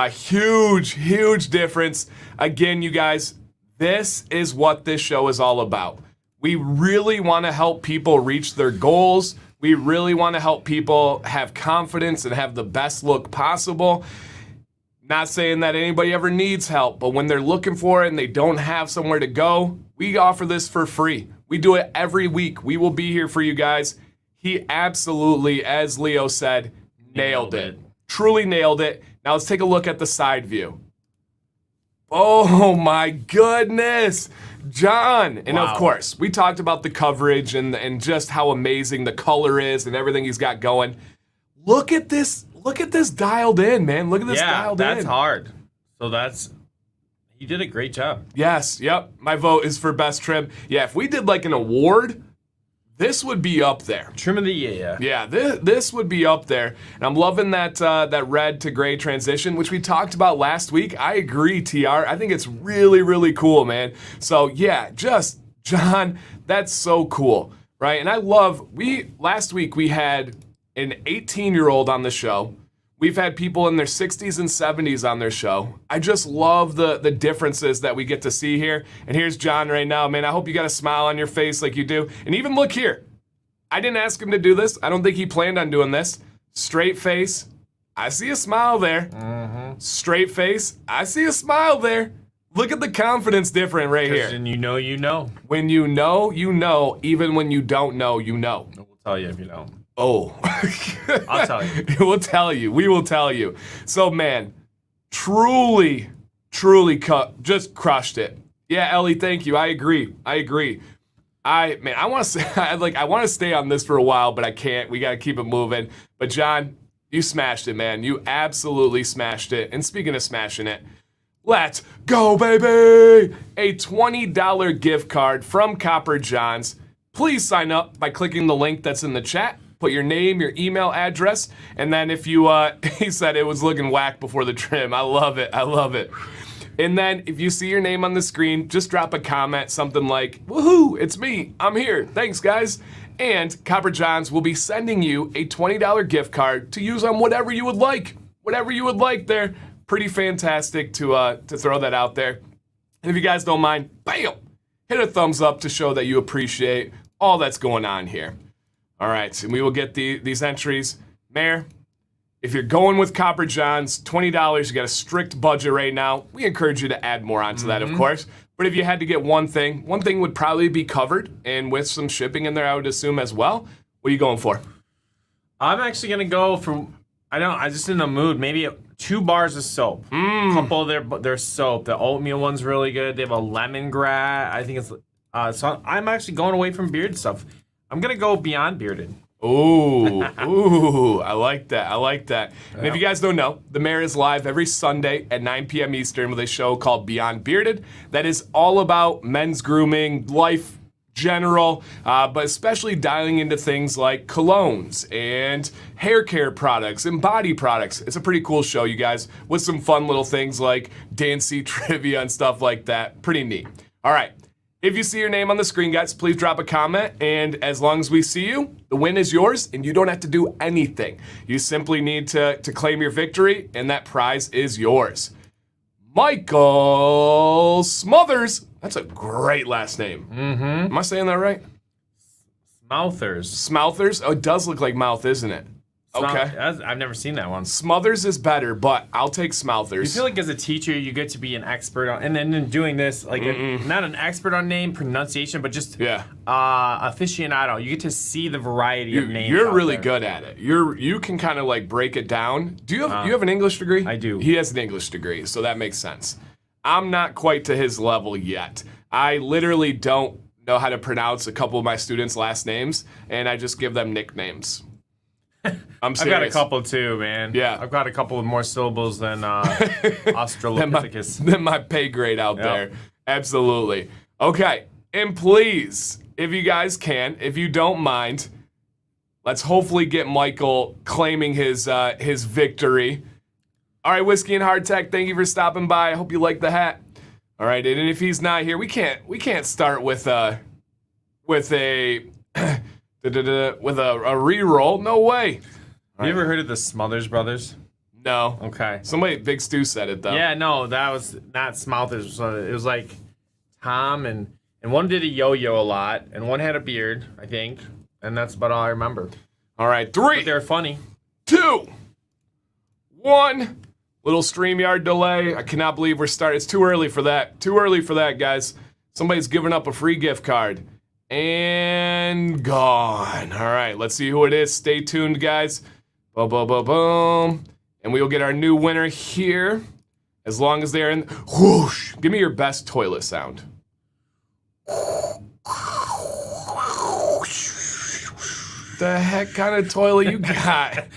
Huge difference. Again, you guys, this is what this show is all about. We really want to help people reach their goals. We really want to help people have confidence and have the best look possible. Not saying that anybody ever needs help, but when they're looking for it and they don't have somewhere to go, we offer this for free. We do it every week. We will be here for you guys. He absolutely, as Leo said, nailed it. Truly nailed it. Now let's take a look at the side view. Oh my goodness, John. And wow. Of course, we talked about the coverage and just how amazing the color is and everything he's got going. Look at this dialed in, man. Look at this dialed in. Yeah, that's hard. So he did a great job. Yes, yep. My vote is for best trim. Yeah, if we did like an award, this would be up there. Trim of the year. Yeah, this would be up there. And I'm loving that red to gray transition, which we talked about last week. I agree, TR. I think it's really cool, man. So yeah, just John, that's so cool, right? And I love, last week we had an 18-year-old on the show. We've had people in their 60s and 70s on their show. I just love the differences that we get to see here. And here's John right now, man. I hope you got a smile on your face like you do. And even look here. I didn't ask him to do this. I don't think he planned on doing this. Straight face. I see a smile there. Mm-hmm. Straight face. I see a smile there. Look at the confidence difference right here. And you know, you know. When you know, you know. Even when you don't know, you know. We'll tell you if you know. Oh. I'll tell you. We'll tell you. We will tell you. So, man, truly just crushed it. Yeah, Ellie, thank you. I agree. I want to say, I want to stay on this for a while, but I can't. We got to keep it moving. But, John, you smashed it, man. You absolutely smashed it. And speaking of smashing it, Let's go, baby! A $20 gift card from Copper John's. Please sign up by clicking the link that's in the chat. Put your name, your email address, and then if you, he said it was looking whack before the trim. I love it. I love it. And then if you see your name on the screen, just drop a comment, something like, woohoo, it's me. I'm here. Thanks, guys. And Copper John's will be sending you a $20 gift card to use on whatever you would like. Whatever you would like there. Pretty fantastic to throw that out there. And if you guys don't mind, bam, hit a thumbs up to show that you appreciate all that's going on here. All right, and we will get these entries. Mayor, if you're going with Copper John's, $20, you got a strict budget right now. We encourage you to add more onto that, of course. But if you had to get one thing would probably be covered, and with some shipping in there, I would assume as well. What are you going for? I'm actually gonna go for. I just in the mood. Maybe 2 bars of soap. A couple of their soap. The oatmeal one's really good. They have a lemongrass. I think it's. So I'm actually going away from beard stuff. I'm gonna go beyond bearded. Ooh, I like that. I like that. And if you guys don't know, the Mayor is live every Sunday at 9 p.m. Eastern with a show called Beyond Bearded. That is all about men's grooming, life general, but especially dialing into things like colognes and hair care products and body products. It's a pretty cool show, you guys, with some fun little things like Dancy trivia and stuff like that. Pretty neat. All right. If you see your name on the screen, guys, please drop a comment. And as long as we see you, the win is yours, and you don't have to do anything. You simply need to claim your victory, and that prize is yours. Michael Smothers. That's a great last name. Am I saying that right? Smouthers. Smouthers? Oh, it does look like mouth, isn't it? Okay. I've never seen that one. Smothers is better, but I'll take Smouthers. You feel like as a teacher, you get to be an expert on, and then in doing this, like not an expert on name pronunciation, but just aficionado. You get to see the variety of names. You're really good at it. You can kind of like break it down. Do you have an English degree? I do. He has an English degree, so that makes sense. I'm not quite to his level yet. I literally don't know how to pronounce a couple of my students' last names, and I just give them nicknames. I'm serious. I've got a couple too, man. Yeah. I've got a couple with more syllables than Australopithecus. than my pay grade out there. Absolutely. Okay, and please, if you guys can, if you don't mind, let's hopefully get Michael claiming his victory. All right, Whiskey and Hardtack, thank you for stopping by. I hope you like the hat. All right, and if he's not here, we can't start with a re-roll. No way. You ever heard of the Smothers Brothers? No. Okay. Somebody, Big Stu said it though. Yeah, no, that was not Smouthers. It was like Tom and one did a yo-yo a lot, and one had a beard, I think, and that's about all I remember. All right, 3. But they're funny. 2, 1. Little StreamYard delay. I cannot believe we're starting. It's too early for that. Too early for that, guys. Somebody's giving up a free gift card. And gone. All right, let's see who it is. Stay tuned, guys. Boom, boom, boom, boom. And we will get our new winner here. As long as they're in. Whoosh. Give me your best toilet sound. The heck kind of toilet you got?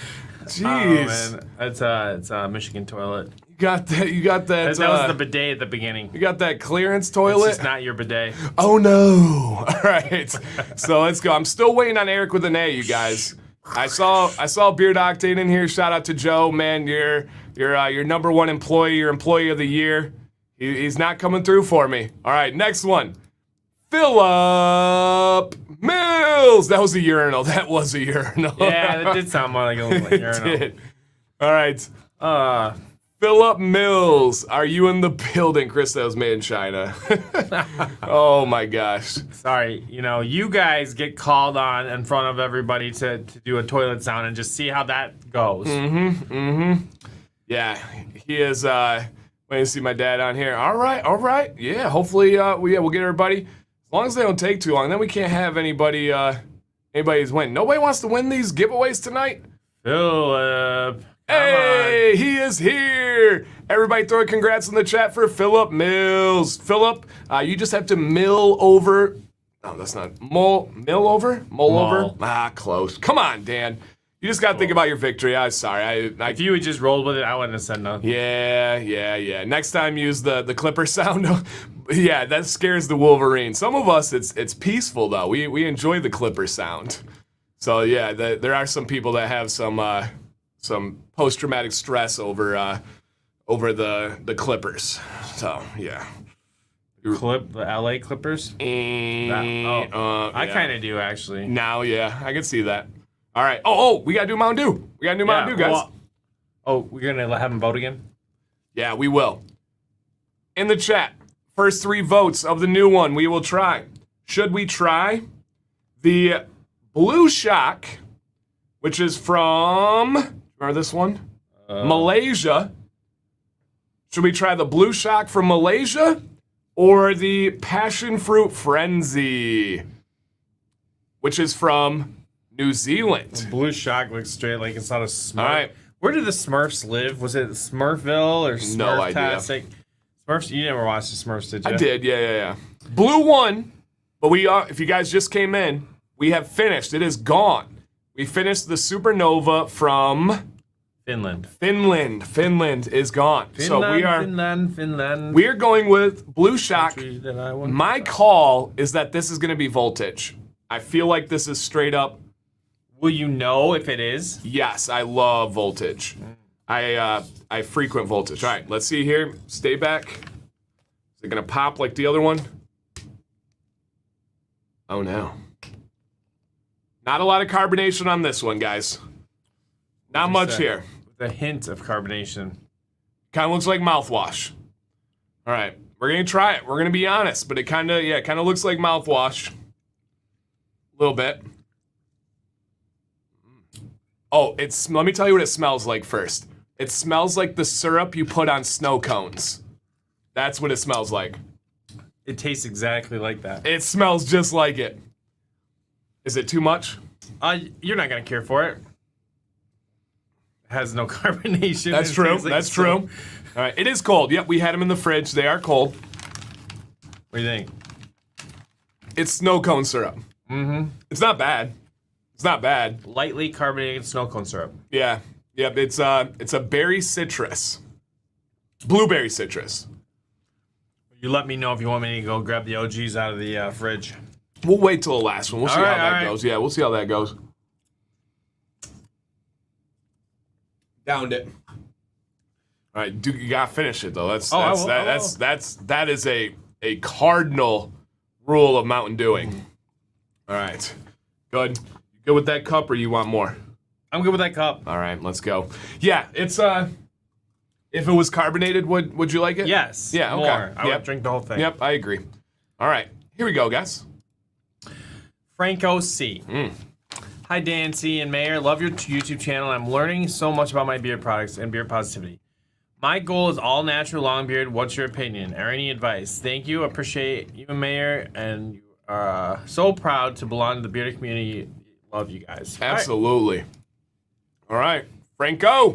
Jeez. Oh, man. It's a Michigan toilet. You got that. That was the bidet at the beginning. You got that clearance toilet? It's just not your bidet. Oh no! All right, so let's go. I'm still waiting on Eric with an A, you guys. I saw Beard Octane in here. Shout out to Joe, man. You're number one employee. Your employee of the year. He's not coming through for me. All right, next one. Philip Mills. That was a urinal. That was a urinal. Yeah, that did sound more like a urinal. It did. All right. Philip Mills, are you in the building? Chris, that was made in China. Oh my gosh. Sorry, you guys get called on in front of everybody to do a toilet sound and just see how that goes. Yeah, he is, waiting to see my dad on here. All right. Yeah, hopefully, we'll get everybody. As long as they don't take too long, then we can't have anybody's win. Nobody wants to win these giveaways tonight? Philip. Hey, he is here. Everybody throw a congrats in the chat for Philip Mills. Philip, you just have to mill over. No, that's not. Mill over? Mole over? Ah, close. Come on, Dan. You just got to think about your victory. I'm sorry. If you had just rolled with it, I wouldn't have said nothing. Yeah. Next time, use the clipper sound. Yeah, that scares the Wolverine. Some of us, it's peaceful though. We enjoy the clipper sound. So yeah, there are some people that have some post-traumatic stress over the clippers. So yeah. The LA Clippers? I kind of do actually. Now, yeah, I can see that. All right. Oh, we gotta do Mountain Dew. We gotta do Mountain Dew, guys. We're gonna have them vote again? Yeah, we will. In the chat, first 3 votes of the new one we will try. Should we try the Blue Shock, which is from, remember this one? Malaysia. Should we try the Blue Shock from Malaysia or the Passion Fruit Frenzy, which is from New Zealand? Blue Shock looks straight like it's not a Smurf. All right. Where did the Smurfs live? Was it Smurfville or Smurftastic? No idea. Smurfs, you never watched the Smurfs, did you? I did, yeah. Blue won, but we are, if you guys just came in, we have finished. It is gone. We finished the Supernova from Finland. Finland is gone. Finland. We are going with Blue Shock. My My call is that this is going to be Voltage. I feel like this is straight up. Will you know if it is? Yes, I love Voltage. I frequent Voltage. All right, let's see here. Stay back. Is it going to pop like the other one? Oh no. Not a lot of carbonation on this one, guys. Not much here. With a hint of carbonation. Kind of looks like mouthwash. All right, we're gonna try it. We're gonna be honest, but it kind of looks like mouthwash. A little bit. Oh, let me tell you what it smells like first. It smells like the syrup you put on snow cones. That's what it smells like. It tastes exactly like that. It smells just like it. Is it too much? You're not gonna care for it. It has no carbonation. That's true. That's true. All right, it is cold. Yep, we had them in the fridge. They are cold. What do you think? It's snow cone syrup. Mm-hmm. It's not bad. It's not bad. Lightly carbonated snow cone syrup. Yeah. Yep. It's a berry citrus. Blueberry citrus. You let me know if you want me to go grab the OGs out of the fridge. We'll wait till the last one. We'll see how that right. goes. Yeah, we'll see how that goes. Downed it. All right, Duke, you gotta finish it though. That is a cardinal rule of Mountain Dewing. All right, good. You good with that cup, or you want more? I'm good with that cup. All right, let's go. Yeah, it's if it was carbonated, would you like it? Yes. Yeah. Okay. More. I would drink the whole thing. Yep, I agree. All right, here we go, guys. Franco C. Hi, Dan C. and Mayor. Love your YouTube channel. I'm learning so much about my beard products and beard positivity. My goal is all natural long beard. What's your opinion or any advice? Thank you. Appreciate you, Mayor, and you are so proud to belong to the bearded community. Love you guys. Absolutely. All right, Franco.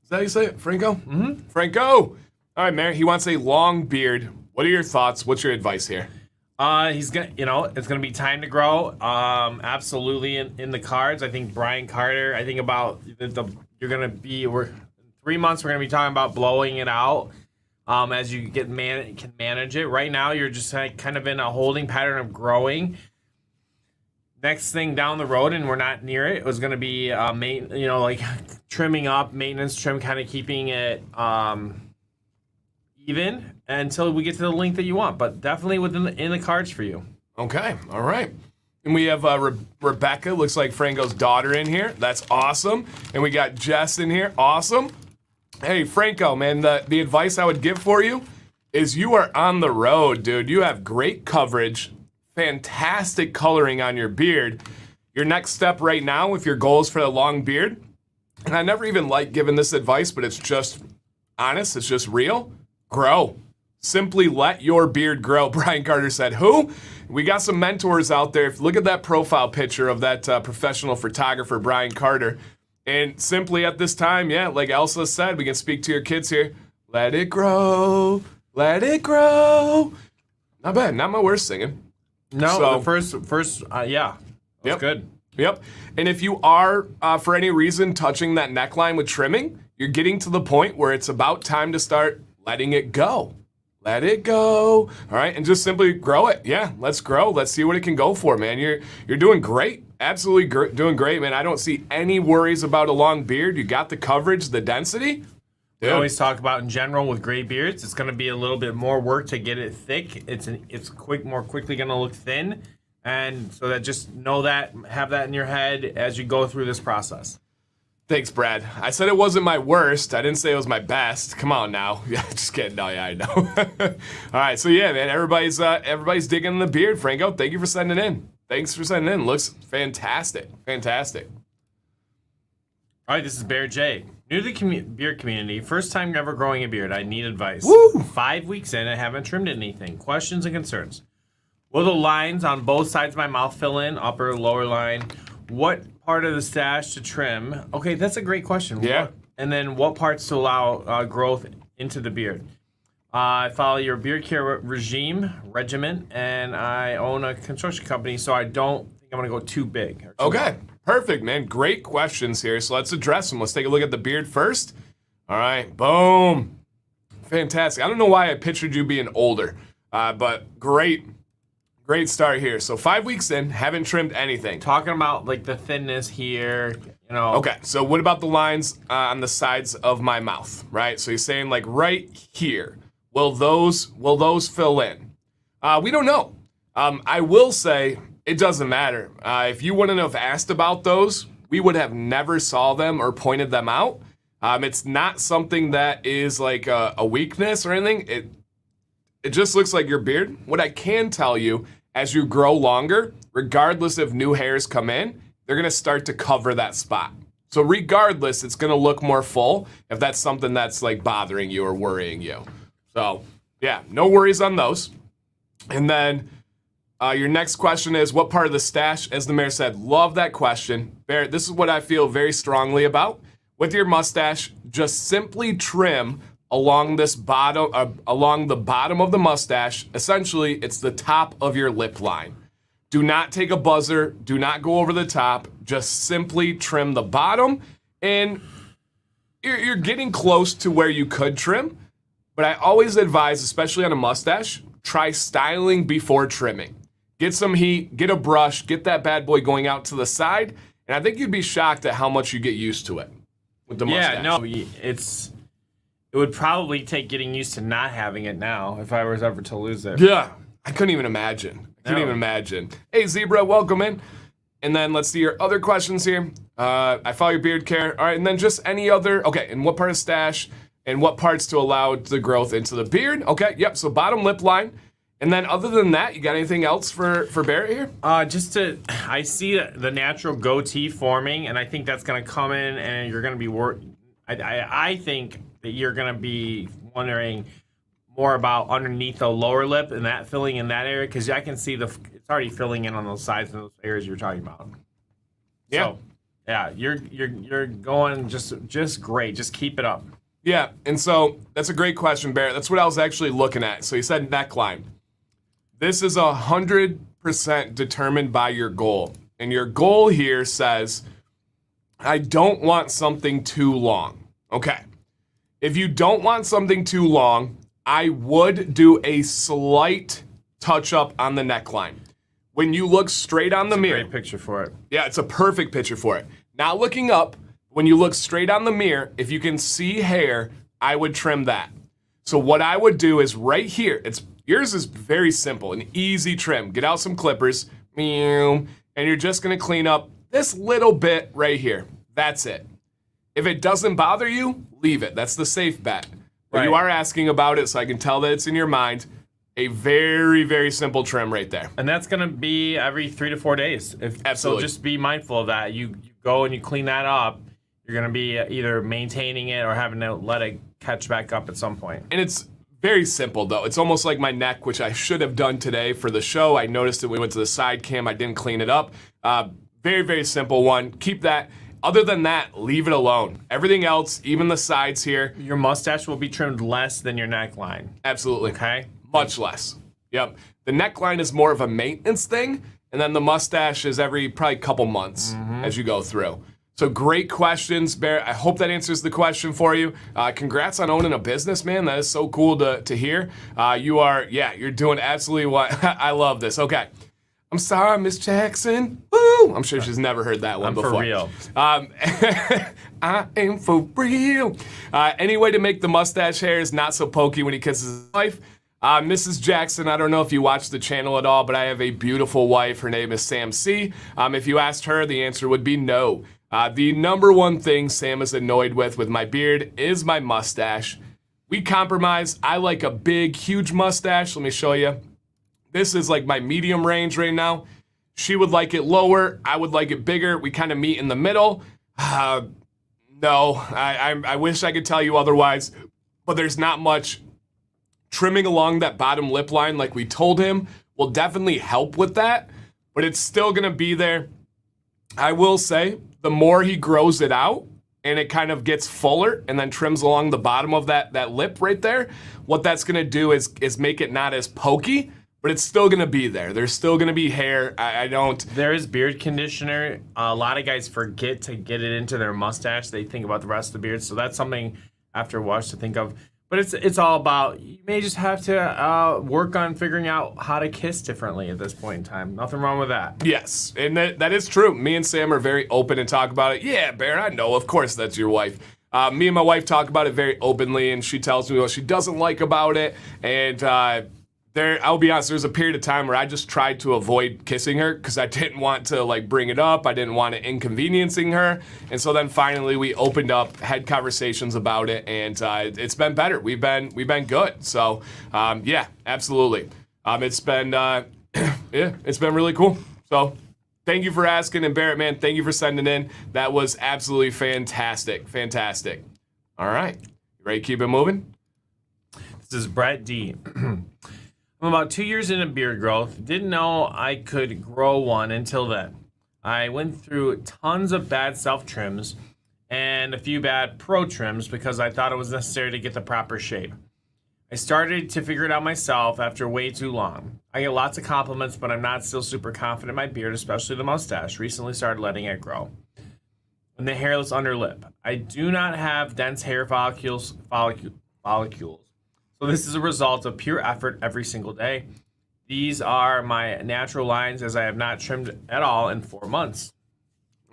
Is that how you say it? Franco? Mm-hmm. Franco. All right, Mayor. He wants a long beard. What are your thoughts? What's your advice here? He's gonna, it's gonna be time to grow. Absolutely in the cards. I think Brian Carter. I think about you're gonna be. We're in 3 months. We're gonna be talking about blowing it out. As you can manage it. Right now, you're just kind of in a holding pattern of growing. Next thing down the road, and we're not near it, was gonna be like trimming up, maintenance trim, kind of keeping it even until we get to the length that you want, but definitely in the cards for you. Okay, all right. And we have Rebecca, looks like Franco's daughter in here. That's awesome. And we got Jess in here. Awesome. Hey, Franco, man, the advice I would give for you is you are on the road, dude. You have great coverage, fantastic coloring on your beard. Your next step right now, if your goal is for the long beard, and I never even like giving this advice, but it's just honest, it's just real. Grow. Simply let your beard grow. Brian Carter said, who? We got some mentors out there. Look at that profile picture of that professional photographer, Brian Carter. And simply at this time, yeah, like Elsa said, we can speak to your kids here. Let it grow. Let it grow. Not bad. Not my worst singing. No, So- the first, yeah. That's good. Yep. And if you are, for any reason, touching that neckline with trimming, you're getting to the point where it's about time to start letting it go. Let it go. All right. And just simply grow it. Yeah. Let's grow. Let's see what it can go for, man. You're doing great. Absolutely doing great, man. I don't see any worries about a long beard. You got the coverage, the density. We always talk about in general with gray beards, it's going to be a little bit more work to get it thick. It's more quickly going to look thin, and so that just know that, have that in your head as you go through this process. Thanks, Brad. I said it wasn't my worst. I didn't say it was my best. Come on now. Yeah, just kidding. No, yeah, I know. All right, so yeah, man, everybody's digging the beard. Franco, thank you for sending in. Thanks for sending in. Looks fantastic. Fantastic. All right, this is Bear J. New to the beard community, first time ever growing a beard. I need advice. Woo! 5 weeks in, I haven't trimmed anything. Questions and concerns. Will the lines on both sides of my mouth fill in, upper, lower line? What part of the stash to trim? Okay, that's a great question. Yeah. And then what parts to allow growth into the beard? I follow your beard care regimen, and I own a construction company, so I don't think I'm going to go too big. Okay, perfect, man. Great questions here. So let's address them. Let's take a look at the beard first. All right, boom. Fantastic. I don't know why I pictured you being older, but great start here. So 5 weeks in, haven't trimmed anything. Talking about like the thinness here, you know. Okay, so what about the lines on the sides of my mouth, right? So you're saying like right here. Will those fill in? We don't know. I will say it doesn't matter. If you wouldn't have asked about those, we would have never saw them or pointed them out. It's not something that is like a weakness or anything. It just looks like your beard. What I can tell you, as you grow longer, regardless if new hairs come in, they're gonna start to cover that spot. So regardless, it's gonna look more full if that's something that's like bothering you or worrying you. So yeah, no worries on those. And then your next question is, what part of the stash? As the mayor said, love that question. Barrett, this is what I feel very strongly about. With your mustache, just simply trim along this bottom, along the bottom of the mustache. Essentially, it's the top of your lip line. Do not take a buzzer. Do not go over the top. Just simply trim the bottom, and you're getting close to where you could trim. But I always advise, especially on a mustache, try styling before trimming. Get some heat, get a brush, get that bad boy going out to the side, and I think you'd be shocked at how much you get used to it with the mustache. Yeah, no, it would probably take getting used to not having it now if I was ever to lose it. Yeah, I couldn't even imagine. Even imagine. Hey, Zebra, welcome in. And then let's see your other questions here. I follow your beard care. All right, and then just any other, okay, and what part of stash and what parts to allow the growth into the beard? Okay, yep, so bottom lip line. And then other than that, you got anything else for Barrett here? I see the natural goatee forming, and I think that's going to come in, and you're going to be I think that you're going to be wondering more about underneath the lower lip and that filling in that area, because I can see it's already filling in on those sides and those areas you're talking about. Yeah. So, yeah, you're going just great. Just keep it up. Yeah, and so that's a great question, Barrett. That's what I was actually looking at. So you said neckline. This is 100% determined by your goal. And your goal here says, I don't want something too long. Okay. If you don't want something too long, I would do a slight touch up on the neckline. When you look straight on the mirror. Great picture for it. Yeah, it's a perfect picture for it. Not looking up, when you look straight on the mirror, if you can see hair, I would trim that. So what I would do is right here, yours is very simple, an easy trim. Get out some clippers, and you're just gonna clean up this little bit right here. That's it. If it doesn't bother you, leave it. That's the safe bet. But you are asking about it, so I can tell that it's in your mind. A very, very simple trim right there. And that's going to be every 3 to 4 days. Absolutely. So just be mindful of that. You go and you clean that up. You're going to be either maintaining it or having to let it catch back up at some point. And it's very simple, though. It's almost like my neck, which I should have done today for the show. I noticed that we went to the side cam. I didn't clean it up. Very, very simple one. Keep that. Other than that, leave it alone. Everything else, even the sides here. Your mustache will be trimmed less than your neckline. Absolutely. Okay? Much less. Yep. The neckline is more of a maintenance thing, and then the mustache is every probably couple months as you go through. So great questions, Bear. I hope that answers the question for you. Congrats on owning a business, man. That is so cool to hear. You're doing absolutely what I love this. Okay. I'm sorry, Miss Jackson. Woo! I'm sure she's never heard that one before. For real. I am for real. Any way to make the mustache hairs not so pokey when he kisses his wife? Mrs. Jackson, I don't know if you watch the channel at all, but I have a beautiful wife. Her name is Sam C. If you asked her, the answer would be no. The number one thing Sam is annoyed with my beard is my mustache. We compromise. I like a big, huge mustache. Let me show you. This is like my medium range right now. She would like it lower. I would like it bigger. We kind of meet in the middle. No, I wish I could tell you otherwise, but there's not much. Trimming along that bottom lip line like we told him will definitely help with that, but it's still gonna be there. I will say, the more he grows it out and it kind of gets fuller and then trims along the bottom of that lip right there, what that's gonna do is make it not as pokey, but it's still gonna be there. There's still gonna be hair. There is beard conditioner. A lot of guys forget to get it into their mustache. They think about the rest of the beard, so that's something after a wash to think of. But it's all about, you may just have to work on figuring out how to kiss differently at this point in time. Nothing wrong with that. Yes, and that is true. Me and Sam are very open and talk about it. Yeah, Bear, I know. Of course that's your wife. Me and my wife talk about it very openly, and she tells me what she doesn't like about it. And I'll be honest, there's a period of time where I just tried to avoid kissing her because I didn't want to bring it up. I didn't want to inconveniencing her. And so then finally we opened up, had conversations about it, and it's been better. We've been good. So yeah, absolutely. It's been it's been really cool. So thank you for asking, and Barrett, man, thank you for sending in. That was absolutely fantastic. Fantastic. All right. You ready to keep it moving? This is Brett D. I'm about 2 years into beard growth. Didn't know I could grow one until then. I went through tons of bad self trims and a few bad pro trims because I thought it was necessary to get the proper shape. I started to figure it out myself after way too long. I get lots of compliments, but I'm not still super confident in my beard, especially the mustache. Recently started letting it grow. And the hairless underlip. I do not have dense hair follicles. So this is a result of pure effort every single day. These are my natural lines as I have not trimmed at all in 4 months.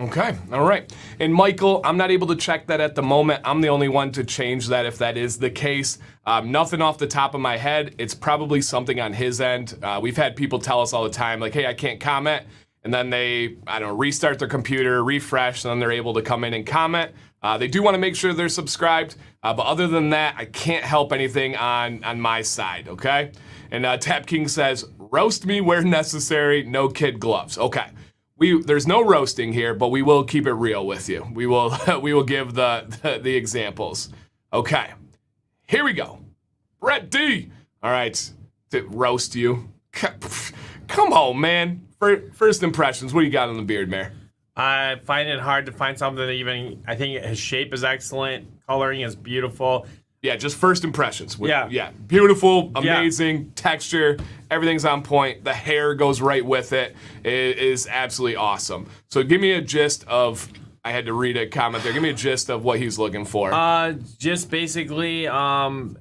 Okay, all right. And Michael, I'm not able to check that at the moment. I'm the only one to change that if that is the case. Nothing off the top of my head. It's probably something on his end. We've had people tell us all the time, like, hey, I can't comment. And then they, restart their computer, refresh, and then they're able to come in and comment. They do want to make sure they're subscribed, but other than that, I can't help anything on my side, okay? And Tap King says, roast me where necessary, no kid gloves. Okay, there's no roasting here, but we will keep it real with you. We will give the examples. Okay, here we go. Brett D. All right, to roast you. Come on, man. First impressions, what do you got on the beard, Mayor? I find it hard to find something that even, I think his shape is excellent. Coloring is beautiful. Yeah, just first impressions. Yeah. Beautiful, amazing, texture, everything's on point. The hair goes right with it. It is absolutely awesome. So give me a gist of, I had to read a comment there. Give me a gist of what he's looking for. Just basically overall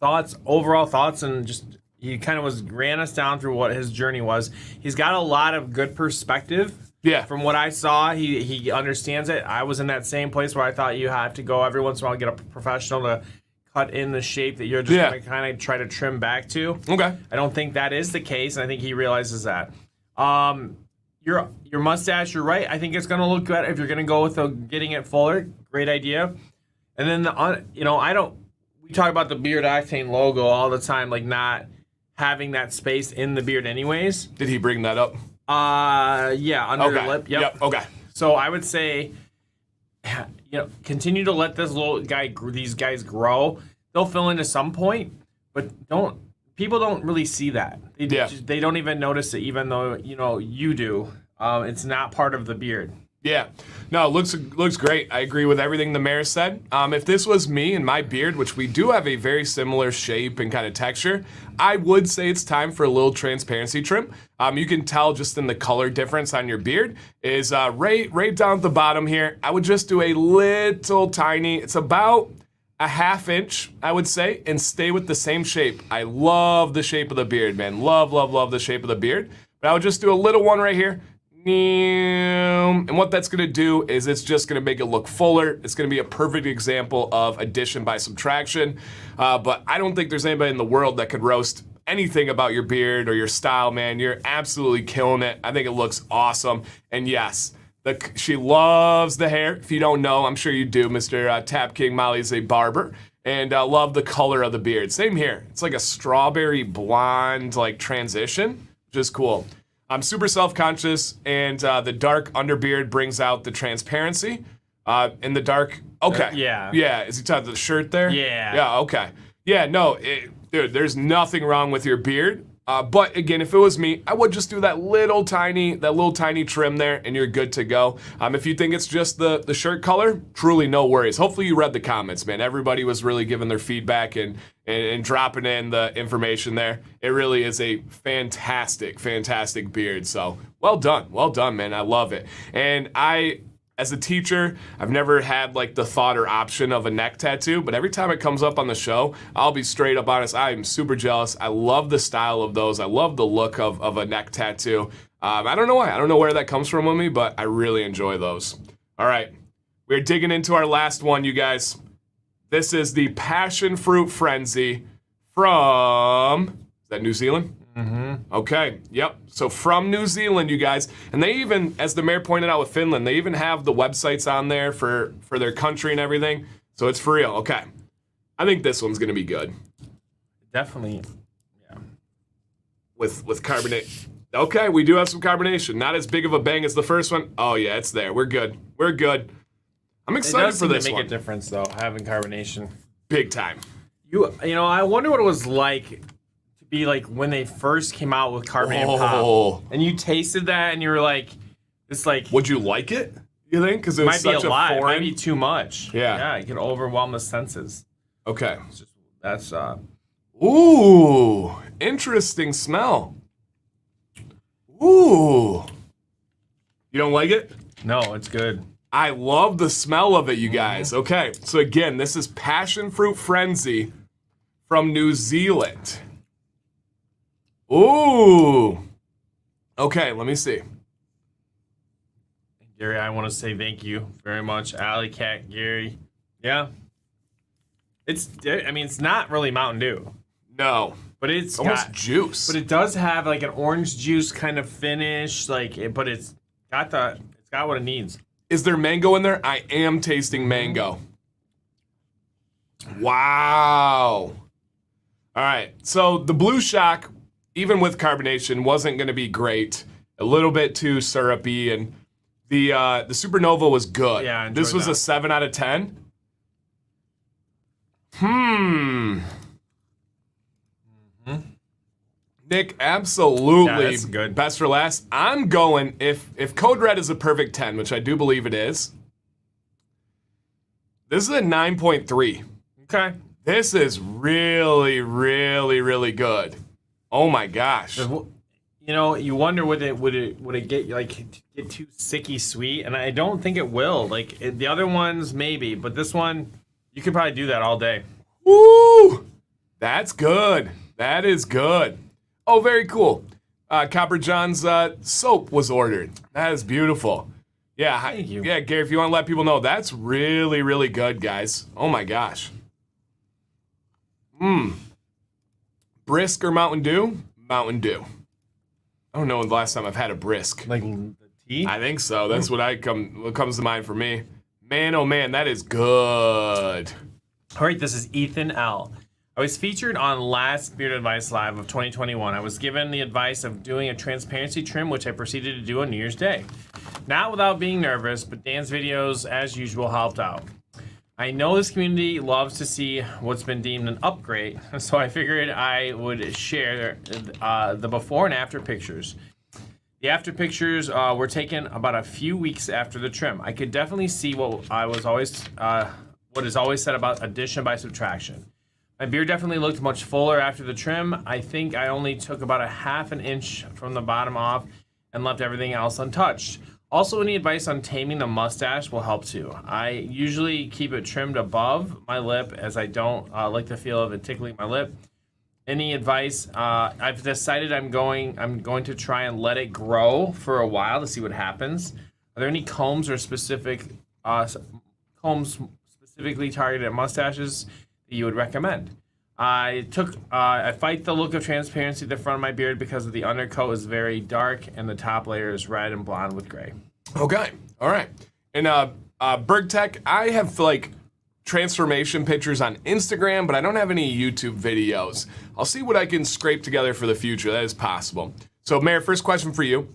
thoughts, and just he kind of ran us down through what his journey was. He's got a lot of good perspective. Yeah. From what I saw, he understands it. I was in that same place where I thought you have to go every once in a while get a professional to cut in the shape that you're just going to kind of try to trim back to. Okay. I don't think that is the case, and I think he realizes that. Your mustache, you're right. I think it's going to look good if you're going to go with getting it fuller. Great idea. And then we talk about the Beard Octane logo all the time, like not having that space in the beard anyways. Did he bring that up? Yeah, under the lip. Yep. Okay. So I would say, continue to let these guys grow. They'll fill in at some point, but people don't really see that. They don't even notice it, even though you do. It's not part of the beard. Yeah. No, it looks great. I agree with everything the mayor said. If this was me and my beard, which we do have a very similar shape and kind of texture, I would say it's time for a little transparency trim. You can tell just in the color difference on your beard is right down at the bottom here. I would just do a little tiny, it's about a ½ inch, I would say, and stay with the same shape. I love the shape of the beard, man. Love, love, love the shape of the beard. But I would just do a little one right here. And what that's gonna do is it's just gonna make it look fuller. It's gonna be a perfect example of addition by subtraction. But I don't think there's anybody in the world that could roast anything about your beard or your style, man. You're absolutely killing it. I think it looks awesome. And yes, she loves the hair. If you don't know, I'm sure you do. Mr. Tap King Molly's a barber. And love the color of the beard. Same here. It's like a strawberry blonde like transition, which is cool. I'm super self-conscious, and the dark underbeard brings out the transparency. In the dark, okay. Yeah, is he talking to the shirt there? Yeah, okay. Yeah, no, dude, there's nothing wrong with your beard. But again, if it was me, I would just do that little tiny trim there, and you're good to go. If you think it's just the shirt color, truly no worries. Hopefully you read the comments, man. Everybody was really giving their feedback and dropping in the information there. It really is a fantastic beard. So well done, man. I love it. And as a teacher, I've never had like the thought or option of a neck tattoo, but every time it comes up on the show, I'll be straight up honest. I am super jealous. I love the style of those. I love the look of a neck tattoo. I don't know why. I don't know where that comes from with me, but I really enjoy those. All right, we're digging into our last one, you guys. This is the Passion Fruit Frenzy from, is that New Zealand? Mm-hmm. Okay, yep. So from New Zealand, you guys, and they even, as the mayor pointed out with Finland, they even have the websites on there for their country and everything. So it's for real. Okay, I think this one's gonna be good. Definitely, yeah. With carbonate. Okay, we do have some carbonation. Not as big of a bang as the first one. Oh yeah, it's there. We're good. We're good. I'm excited for this one. It does make a difference though, having carbonation. Big time. You know, I wonder what it was like. Be like when they first came out with carbonated pop, and you tasted that, and you were like, "It's like." Would you like it? You think? Because it was might such be a lot. foreign... It might be too much. Yeah, it could overwhelm the senses. Okay, that's Ooh, interesting smell. Ooh, you don't like it? No, it's good. I love the smell of it, you guys. Okay, so again, this is Passion Fruit Frenzy from New Zealand. Ooh. Okay, let me see. Gary, I want to say thank you very much. Alley Cat, Gary. Yeah. It's not really Mountain Dew. No. But it's almost juice. But it does have like an orange juice kind of finish, but it's got what it needs. Is there mango in there? I am tasting mango. Wow. All right. So the Blue Shock, even with carbonation, wasn't going to be great. A little bit too syrupy, and the Supernova was good. Yeah, this was a 7 out of 10. Mm-hmm. Nick, absolutely. Yeah, that's good. Best for last. I'm going, if Code Red is a perfect 10, which I do believe it is, this is a 9.3. Okay. This is really, really, really good. Oh my gosh. You know, you wonder would it get too sicky sweet, and I don't think it will. Like the other ones maybe, but this one you could probably do that all day. Woo! That's good. That is good. Oh, very cool. Copper John's soap was ordered. That is beautiful. Yeah, thank you. Yeah, Gary, if you want to let people know, that's really, really good, guys. Oh my gosh. Brisk or Mountain Dew? Mountain Dew. I don't know when the last time I've had a brisk. Like the tea? I think so. That's what comes to mind for me. Man, oh man, that is good. All right, this is Ethan L. I was featured on last Beard Advice Live of 2021. I was given the advice of doing a transparency trim, which I proceeded to do on New Year's Day. Not without being nervous, but Dan's videos, as usual, helped out. I know this community loves to see what's been deemed an upgrade, so I figured I would share the before and after pictures. The after pictures were taken about a few weeks after the trim. I could definitely see what is always said about addition by subtraction. My beard definitely looked much fuller after the trim. I think I only took about a half an inch from the bottom off and left everything else untouched. Also, any advice on taming the mustache will help too. I usually keep it trimmed above my lip as I don't like the feel of it tickling my lip. Any advice? I've decided I'm going to try and let it grow for a while to see what happens. Are there any combs or specific combs specifically targeted at mustaches that you would recommend? I fight the look of transparency at the front of my beard because of the undercoat is very dark and the top layer is red and blonde with gray. Okay, all right. And Berg Tech, I have like transformation pictures on Instagram, but I don't have any YouTube videos. I'll see what I can scrape together for the future. That is possible. So, Mayor, first question for you.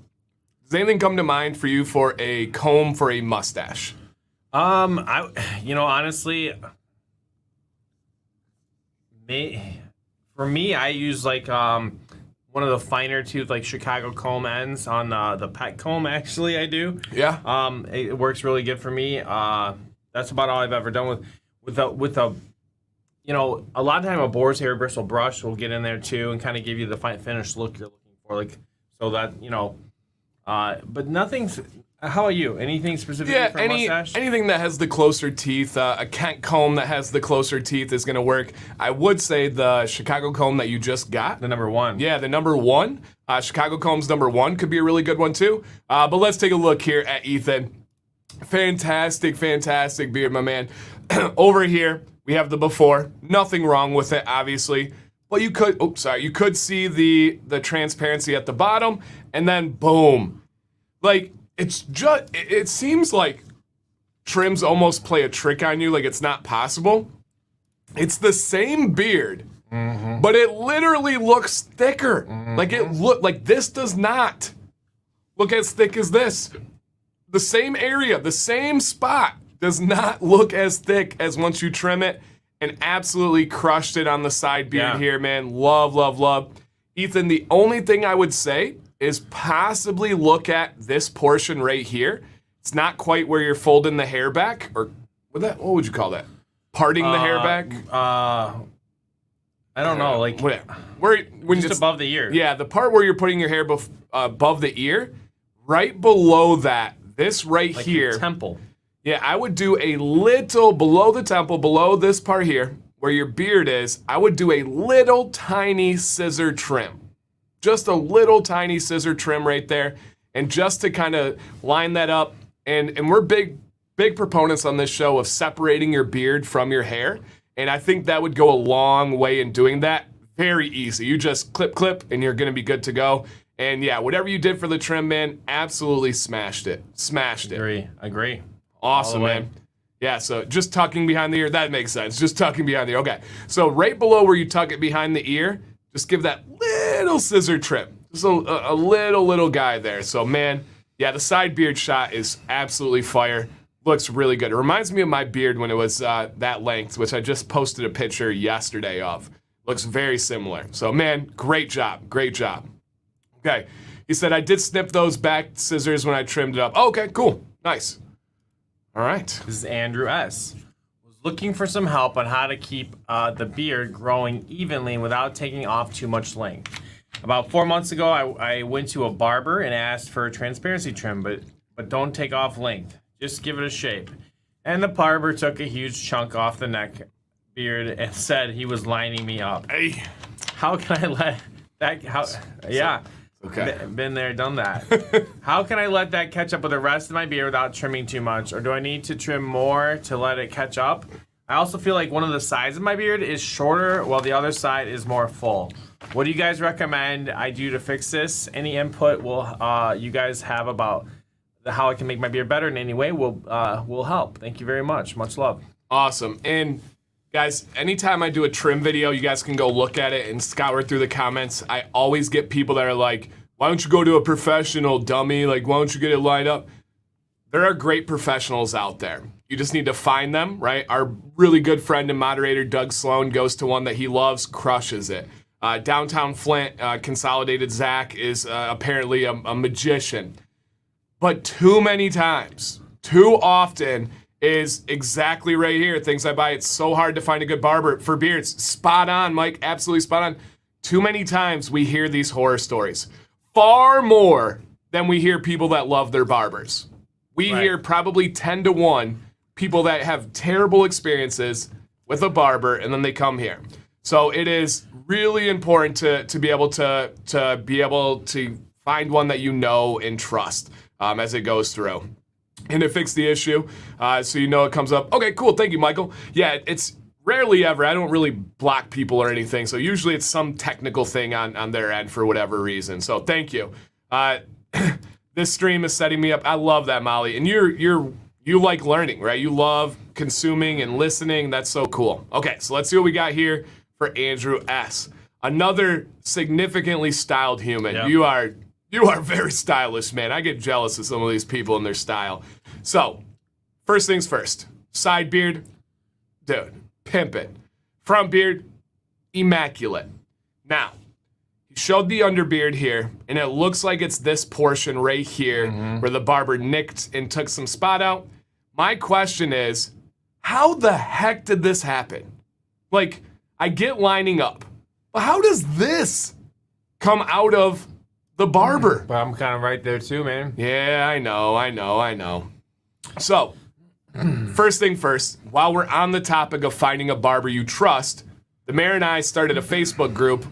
Does anything come to mind for you for a comb for a mustache? Honestly, for me, I use like one of the finer tooth like Chicago comb ends on the pet comb. Actually, I do. Yeah. It works really good for me. That's about all I've ever done with a a lot of time a boar's hair bristle brush will get in there too and kind of give you the finished look you're looking for, like so that but nothing's. How about you? Anything specific for mustache? Anything that has the closer teeth, a Kent comb that has the closer teeth is going to work. I would say the Chicago comb that you just got. The number one. Yeah, the number one. Chicago comb's number one could be a really good one too. But let's take a look here at Ethan. Fantastic beard, my man. Over here, we have the before. Nothing wrong with it, obviously. But you could see the transparency at the bottom, and then boom. Like, it seems like trims almost play a trick on you, like it's not possible. It's the same beard, but it literally looks thicker. Like this does not look as thick as this. The same area, the same spot does not look as thick as once you trim it, and absolutely crushed it on the side beard here, man. Love. Ethan, the only thing I would say is possibly look at this portion right here. It's not quite where you're folding the hair back, or what would you call that? Parting the hair back? I don't know, like when just above the ear. Yeah, the part where you're putting your hair above the ear, right below that. This right like here. Your temple. Yeah, I would do a little below the temple, below this part here, where your beard is. I would do a little tiny scissor trim. Just a little tiny scissor trim right there. And just to kind of line that up. And we're big proponents on this show of separating your beard from your hair. And I think that would go a long way in doing that. Very easy. You just clip, and you're going to be good to go. And yeah, whatever you did for the trim, man, absolutely smashed it. Agree. Awesome, man. Yeah, so just tucking behind the ear, that makes sense. Just tucking behind the ear. Okay, so right below where you tuck it behind the ear, just give that little scissor trim. Just a little guy there. So, man, yeah, the side beard shot is absolutely fire. Looks really good. It reminds me of my beard when it was that length, which I just posted a picture yesterday of. Looks very similar. So, man, great job. Okay, he said, I did snip those back scissors when I trimmed it up. Oh, okay, cool. Nice. All right. This is Andrew S. Was looking for some help on how to keep the beard growing evenly without taking off too much length. About 4 months ago, I went to a barber and asked for a transparency trim, but don't take off length. Just give it a shape. And the barber took a huge chunk off the neck beard and said he was lining me up. Hey. How can I let that... Yeah. Okay. Been there, done that. How can I let that catch up with the rest of my beard without trimming too much? Or do I need to trim more to let it catch up? I also feel like one of the sides of my beard is shorter while the other side is more full. What do you guys recommend I do to fix this? Any input you guys have about how I can make my beard better in any way will help. Thank you very much. Much love. Awesome. And guys, anytime I do a trim video, you guys can go look at it and scour through the comments. I always get people that are like, why don't you go to a professional, dummy? Like, why don't you get it lined up? There are great professionals out there. You just need to find them, right? Our really good friend and moderator, Doug Sloan, goes to one that he loves, crushes it. Downtown Flint, Consolidated Zach is apparently a magician. But too many times, too often, is exactly right here. Things I buy. It's so hard to find a good barber for beards. Spot on, Mike. Absolutely spot on. Too many times we hear these horror stories. Far more than we hear people that love their barbers. We hear probably 10 to 1 people that have terrible experiences with a barber, and then they come here. So it is really important to be able to be able to find one that you know and trust as it goes through. And to fix the issue, so you know it comes up. Okay, cool, thank you, Michael. Yeah, it's rarely ever. I don't really block people or anything, so usually it's some technical thing on their end for whatever reason. So thank you. This stream is setting me up. I love that, Molly. And you like learning, right? You love consuming and listening. That's so cool. Okay, so let's see what we got here for Andrew S. Another significantly styled human. Yep. You are very stylish, man. I get jealous of some of these people and their style. So, first things first. Side beard, dude, pimp it. Front beard, immaculate. Now, he showed the underbeard here, and it looks like it's this portion right here where the barber nicked and took some spot out. My question is, how the heck did this happen? Like, I get lining up, but how does this come out of the barber? But I'm kind of right there too, man. Yeah, I know. So, first thing first, while we're on the topic of finding a barber you trust, the mayor and I started a Facebook group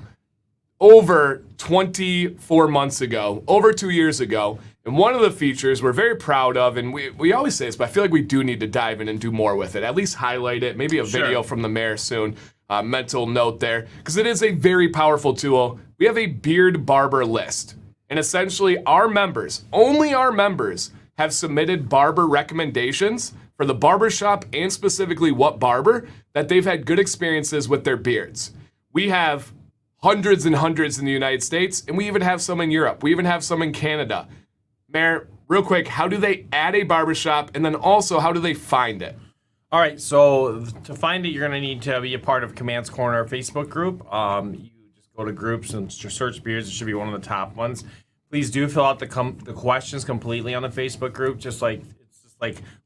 over 24 months ago, over 2 years ago. And one of the features we're very proud of, and we always say this, but I feel like we do need to dive in and do more with it. At least highlight it, maybe a video from the mayor soon. Mental note there, because it is a very powerful tool. We have a beard barber list. And essentially our members, only our members, have submitted barber recommendations for the barbershop and specifically what barber that they've had good experiences with their beards. We have hundreds and hundreds in the United States, and we even have some in Europe. We even have some in Canada. Mayor, real quick, how do they add a barbershop, and then also how do they find it? All right, so to find it, you're going to need to be a part of Command's Corner Facebook group. You just go to groups and search beards. It should be one of the top ones. Please do fill out the questions completely on the Facebook group, just like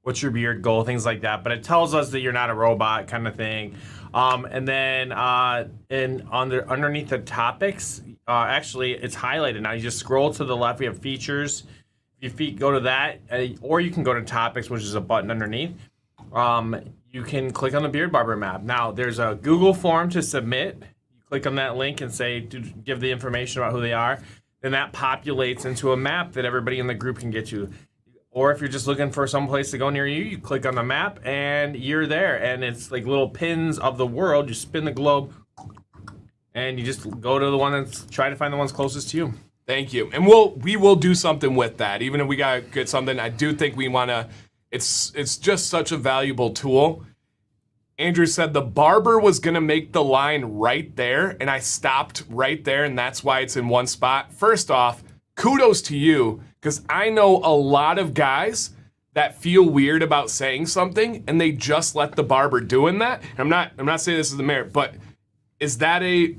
what's your beard goal, things like that. But it tells us that you're not a robot kind of thing. And then underneath the topics, actually it's highlighted. Now you just scroll to the left. We have features. If you go to that, or you can go to topics, which is a button underneath. You can click on the beard barber map. Now there's a Google form to submit. You click on that link and say give the information about who they are. Then that populates into a map that everybody in the group can get to. Or if you're just looking for some place to go near you, you click on the map and you're there. And it's like little pins of the world. You spin the globe and you just go to the one that's try to find the ones closest to you. Thank you. And we will do something with that. Even if we gotta get something, I do think we wanna. It's just such a valuable tool. Andrew said the barber was gonna make the line right there, and I stopped right there, and that's why it's in one spot. First off, kudos to you, because I know a lot of guys that feel weird about saying something, and they just let the barber doing that. And I'm not saying this is the mayor, but is that if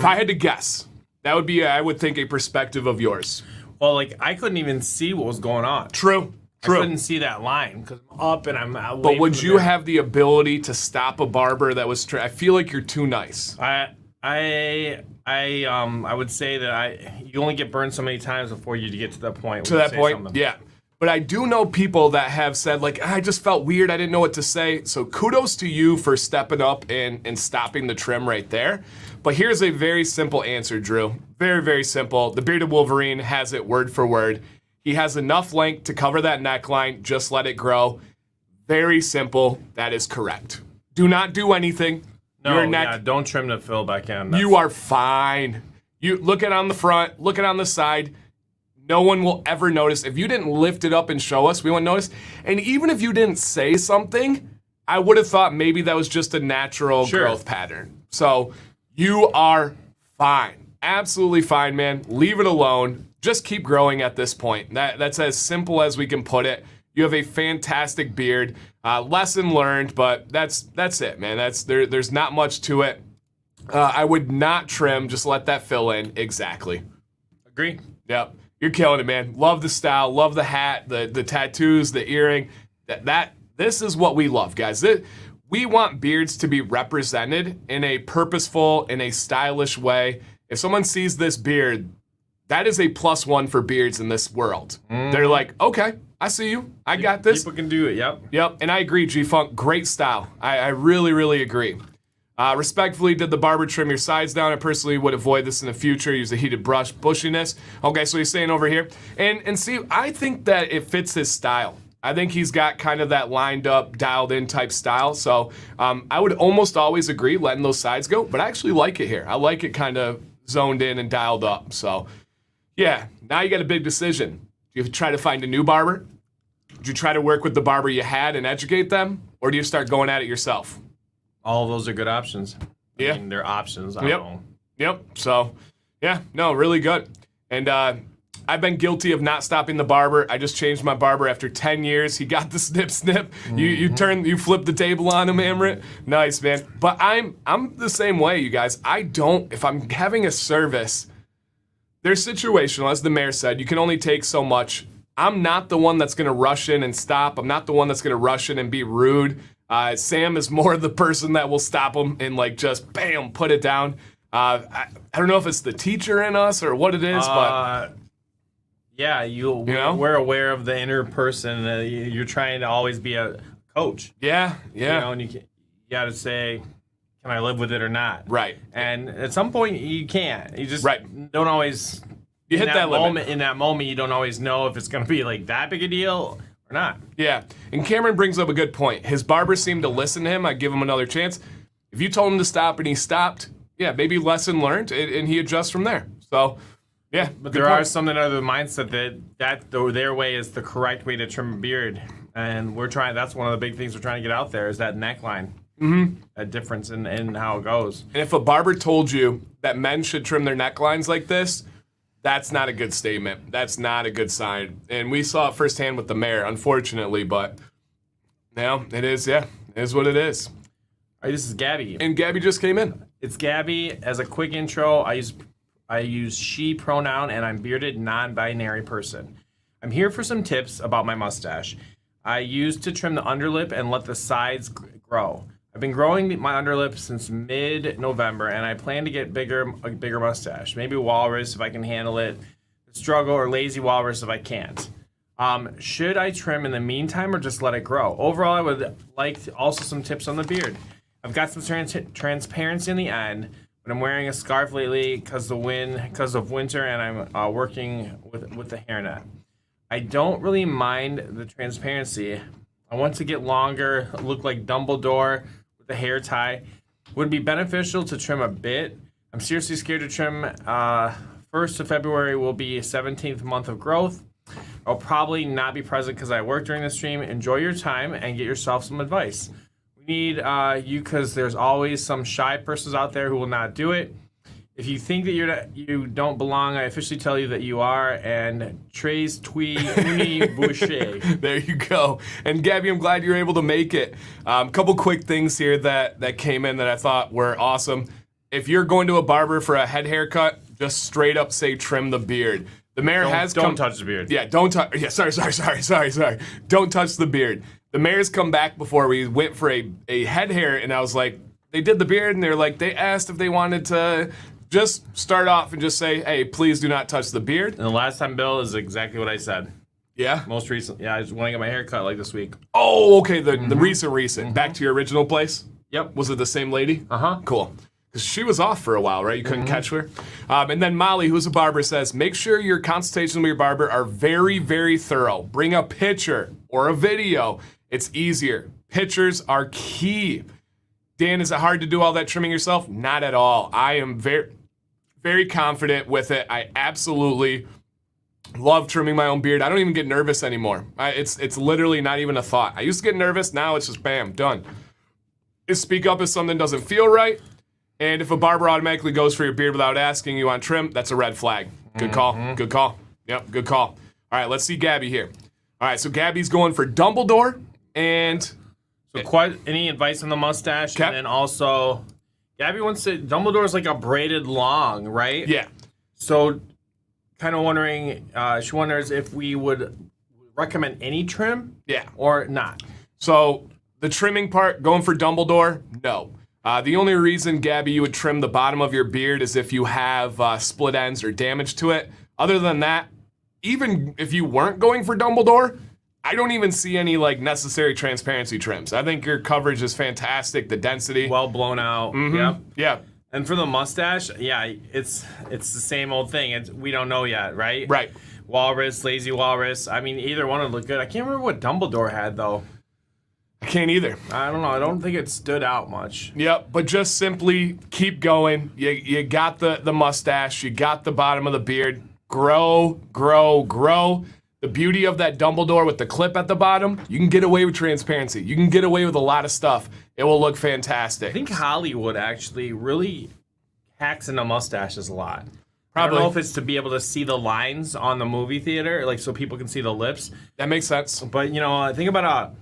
I had to guess, that would be, I would think, a perspective of yours. Well, like, I couldn't even see what was going on. True. I couldn't see that line because I'm up and I'm away. But would you have the ability to stop a barber that was? I feel like you're too nice. I would say that you only get burned so many times before you get to that point. To that point, yeah. But I do know people that have said, like, I just felt weird. I didn't know what to say. So kudos to you for stepping up and stopping the trim right there. But here's a very simple answer, Drew. Very, very simple. The Bearded Wolverine has it word for word. He has enough length to cover that neckline. Just let it grow. Very simple. That is correct. Do not do anything. No, don't trim the fill back in. You are fine. You look at on the front, look at on the side. No one will ever notice. If you didn't lift it up and show us, we wouldn't notice. And even if you didn't say something, I would have thought maybe that was just a natural growth pattern. So you are fine. Absolutely fine, man. Leave it alone. Just keep growing at this point. That's as simple as we can put it. You have a fantastic beard. Lesson learned, but that's it, man. There's not much to it. I would not trim. Just let that fill in. Exactly. Agree. Yep. You're killing it, man. Love the style. Love the hat, the tattoos, the earring. This is what we love, guys. We want beards to be represented in a purposeful, in a stylish way. If someone sees this beard, that is a +1 for beards in this world. They're like, okay, I see you. I got this. People can do it, yep. Yep, and I agree, G-Funk. Great style. I really, really agree. Respectfully, did the barber trim your sides down? I personally would avoid this in the future. Use a heated brush, bushiness. Okay, so he's saying over here. And see, I think that it fits his style. I think he's got kind of that lined up, dialed in type style. So I would almost always agree letting those sides go, but I actually like it here. I like it kind of zoned in and dialed up. So yeah, now you got a big decision. Do you try to find a new barber? Do you try to work with the barber you had and educate them? Or do you start going at it yourself? All of those are good options. Yeah. I mean, they're options. I don't know. Yep. So, yeah, no, really good. And I've been guilty of not stopping the barber. I just changed my barber after 10 years. He got the snip. You flip the table on him, Amrit. Nice, man. But I'm the same way, you guys. If I'm having a service, they're situational, as the mayor said. You can only take so much. I'm not the one that's going to rush in and stop. I'm not the one that's going to rush in and be rude. Sam is more the person that will stop him and like just bam, put it down. I don't know if it's the teacher in us or what it is, but yeah, we're aware of the inner person. You're trying to always be a coach. Yeah. You know, and you got to say, can I live with it or not? Right. And at some point you can't. You just don't always. You hit that limit. In that moment, you don't always know if it's going to be like that big a deal or not. Yeah, and Cameron brings up a good point. His barber seemed to listen to him. I give him another chance. If you told him to stop and he stopped, yeah, maybe lesson learned, and he adjusts from there. So, yeah. But there are some that are the mindset that their way is the correct way to trim a beard, and we're trying. That's one of the big things we're trying to get out there is that neckline. A difference in how it goes. And if a barber told you that men should trim their necklines like this, that's not a good statement. That's not a good sign. And we saw it firsthand with the mayor, unfortunately, but now it is, it is what it is. All right, this is Gabby. And Gabby just came in. It's Gabby. As a quick intro, I use she pronoun, and I'm bearded, non-binary person. I'm here for some tips about my mustache. I used to trim the underlip and let the sides grow. I've been growing my underlip since mid-November, and I plan to get a bigger mustache. Maybe walrus if I can handle it, struggle, or lazy walrus if I can't. Should I trim in the meantime or just let it grow? Overall, I would like also some tips on the beard. I've got some transparency in the end, but I'm wearing a scarf lately because of winter, and I'm working with the hairnet. I don't really mind the transparency. I want to get longer, look like Dumbledore with the hair tie. Would it be beneficial to trim a bit? I'm seriously scared to trim. 1st of February will be 17th month of growth. I'll probably not be present because I work during the stream. Enjoy your time and get yourself some advice. We need you because there's always some shy persons out there who will not do it. If you think that you don't belong, I officially tell you that you are. And Trace Twee Uni Boucher. There you go. And Gabby, I'm glad you're able to make it. Couple quick things here that came in that I thought were awesome. If you're going to a barber for a head haircut, just straight up say trim the beard. The mayor don't touch the beard. Yeah, don't touch. Yeah, sorry. Don't touch the beard. The mayor's come back before we went for a head hair, and I was like, they did the beard, and they're like, they asked if they wanted to. Just start off and just say, hey, please do not touch the beard. And the last time, Bill, is exactly what I said. Yeah? Most recent. Yeah, I just want to get my hair cut like this week. Oh, okay, the recent. Back to your original place? Yep. Was it the same lady? Uh-huh. Cool. Because she was off for a while, right? You couldn't catch her? And then Molly, who's a barber, says, make sure your consultations with your barber are very, very thorough. Bring a picture or a video. It's easier. Pictures are key. Dan, is it hard to do all that trimming yourself? Not at all. I am very confident with it. I absolutely love trimming my own beard. I don't even get nervous anymore. It's literally not even a thought. I used to get nervous. Now it's just bam, done. Speak up if something doesn't feel right. And if a barber automatically goes for your beard without asking you on trim, that's a red flag. Good call. Good call. Yep, good call. All right, let's see Gabby here. All right, so Gabby's going for Dumbledore and... So any advice on the mustache? Okay. And then also... Gabby wants to. Dumbledore's like a braided long, right? Yeah. So, kind of wondering. She wonders if we would recommend any trim. Yeah. Or not. So the trimming part, going for Dumbledore, no. The only reason, Gabby, you would trim the bottom of your beard is if you have split ends or damage to it. Other than that, even if you weren't going for Dumbledore, I don't even see any like necessary transparency trims. I think your coverage is fantastic. The density, Well blown out. Yep. yeah, And for the mustache, yeah, it's the same old thing. We don't know yet, right? right. Walrus, lazy walrus. I mean, either one would look good. I can't remember what Dumbledore had though. I can't either. I don't know. I don't think it stood out much. Yep, but just simply keep going. You got the mustache, you got the bottom of the beard. Grow, grow, grow. The beauty of that Dumbledore with the clip at the bottom, you can get away with transparency. You can get away with a lot of stuff. It will look fantastic. I think Hollywood actually really hacks into mustaches a lot. I Probably. don't know if it's to be able to see the lines on the movie theater, like so people can see the lips. That makes sense. But I think about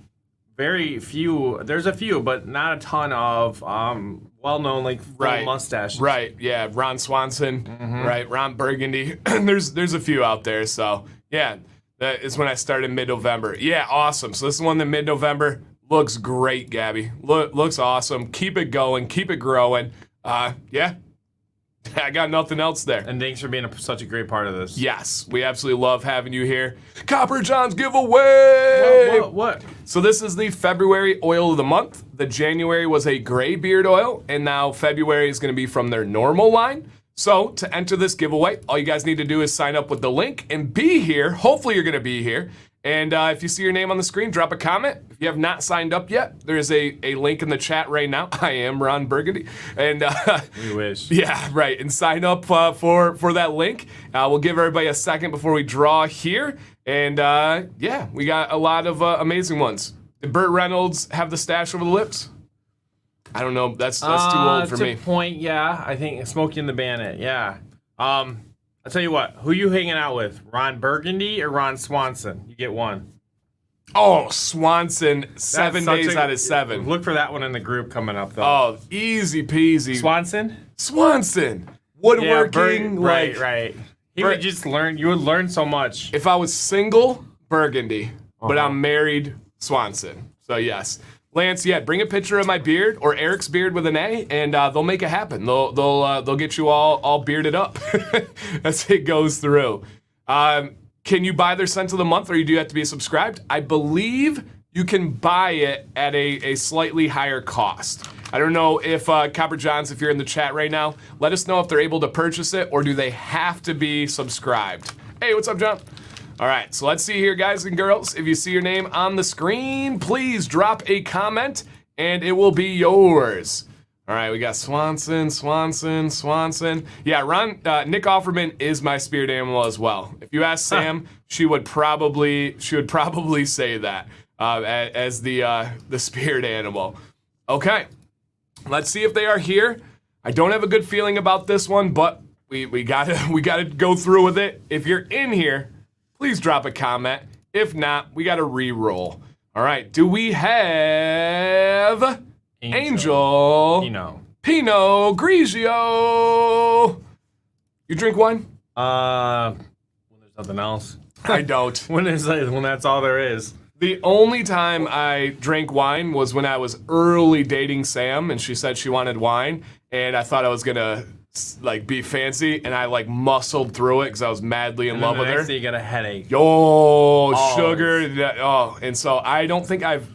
very few. There's a few, but not a ton of well-known like full mustaches. Right, yeah. Ron Swanson, right? Ron Burgundy. there's a few out there. So yeah, that is when I started mid-November. Yeah, awesome. So this is one that mid-November looks great, Gabby. Looks awesome. Keep it going. Keep it growing. Yeah. I got nothing else there. And thanks for being such a great part of this. Yes, we absolutely love having you here. Copper John's giveaway! What? So this is the February oil of the month. The January was a gray beard oil, and now February is going to be from their normal line. So to enter this giveaway, all you guys need to do is sign up with the link and be here. Hopefully you're going to be here. And if you see your name on the screen, drop a comment. If you have not signed up yet, there is a link in the chat right now. I am Ron Burgundy. And We wish. yeah, right. And sign up for that link. We'll give everybody a second before we draw here. And yeah, we got a lot of amazing ones. Did Burt Reynolds have the stash over the lips? I don't know. That's too old for me. To point, yeah. I think Smokey and the Bandit, yeah. I'll tell you what. Who you hanging out with? Ron Burgundy or Ron Swanson? You get one. Oh, Swanson, 7 That's days out of 7. Look for that one in the group coming up, though. Oh, easy peasy. Swanson. Woodworking. Right. He would just learn. You would learn so much. If I was single, Burgundy. But I'm married, Swanson. So yes. Lance, yeah, bring a picture of my beard or Eric's beard with an A, and they'll make it happen. They'll get you all bearded up as it goes through. Can you buy their scent of the month, or you do have to be subscribed? I believe you can buy it at a slightly higher cost. I don't know if Copper Johns, if you're in the chat right now, let us know if they're able to purchase it, or do they have to be subscribed? Hey, what's up, John? All right, so let's see here, guys and girls. If you see your name on the screen, please drop a comment, and it will be yours. All right, we got Swanson. Yeah, Nick Offerman is my spirit animal as well. If you ask Sam, she would probably say that as the spirit animal. Okay, let's see if they are here. I don't have a good feeling about this one, but we gotta go through with it. If you're in here, please drop a comment. If not, we gotta re-roll. All right, do we have Angel Pinot Grigio? You drink wine? When there's nothing else. I don't. when that's all there is. The only time I drank wine was when I was early dating Sam, and she said she wanted wine, and I thought I was gonna be fancy, and I muscled through it because I was madly in love with her. Next day you got a headache. Sugar. And so I don't think I've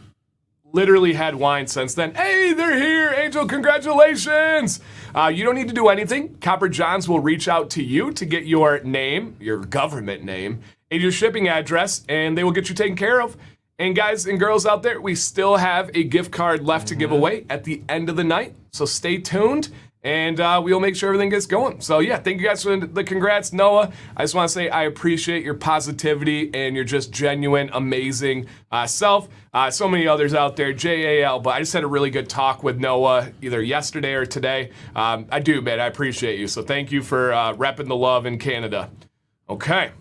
literally had wine since then. Hey, they're here, Angel, congratulations. You don't need to do anything. Copper Johns will reach out to you to get your name, your government name, and your shipping address, and they will get you taken care of. And guys and girls out there, we still have a gift card left to give away at the end of the night, so stay tuned. And we'll make sure everything gets going. So yeah, thank you guys for the congrats, Noah. I just want to say I appreciate your positivity and your just genuine, amazing self. So many others out there, JAL, but I just had a really good talk with Noah either yesterday or today. I do, man, I appreciate you. So thank you for repping the love in Canada. Okay,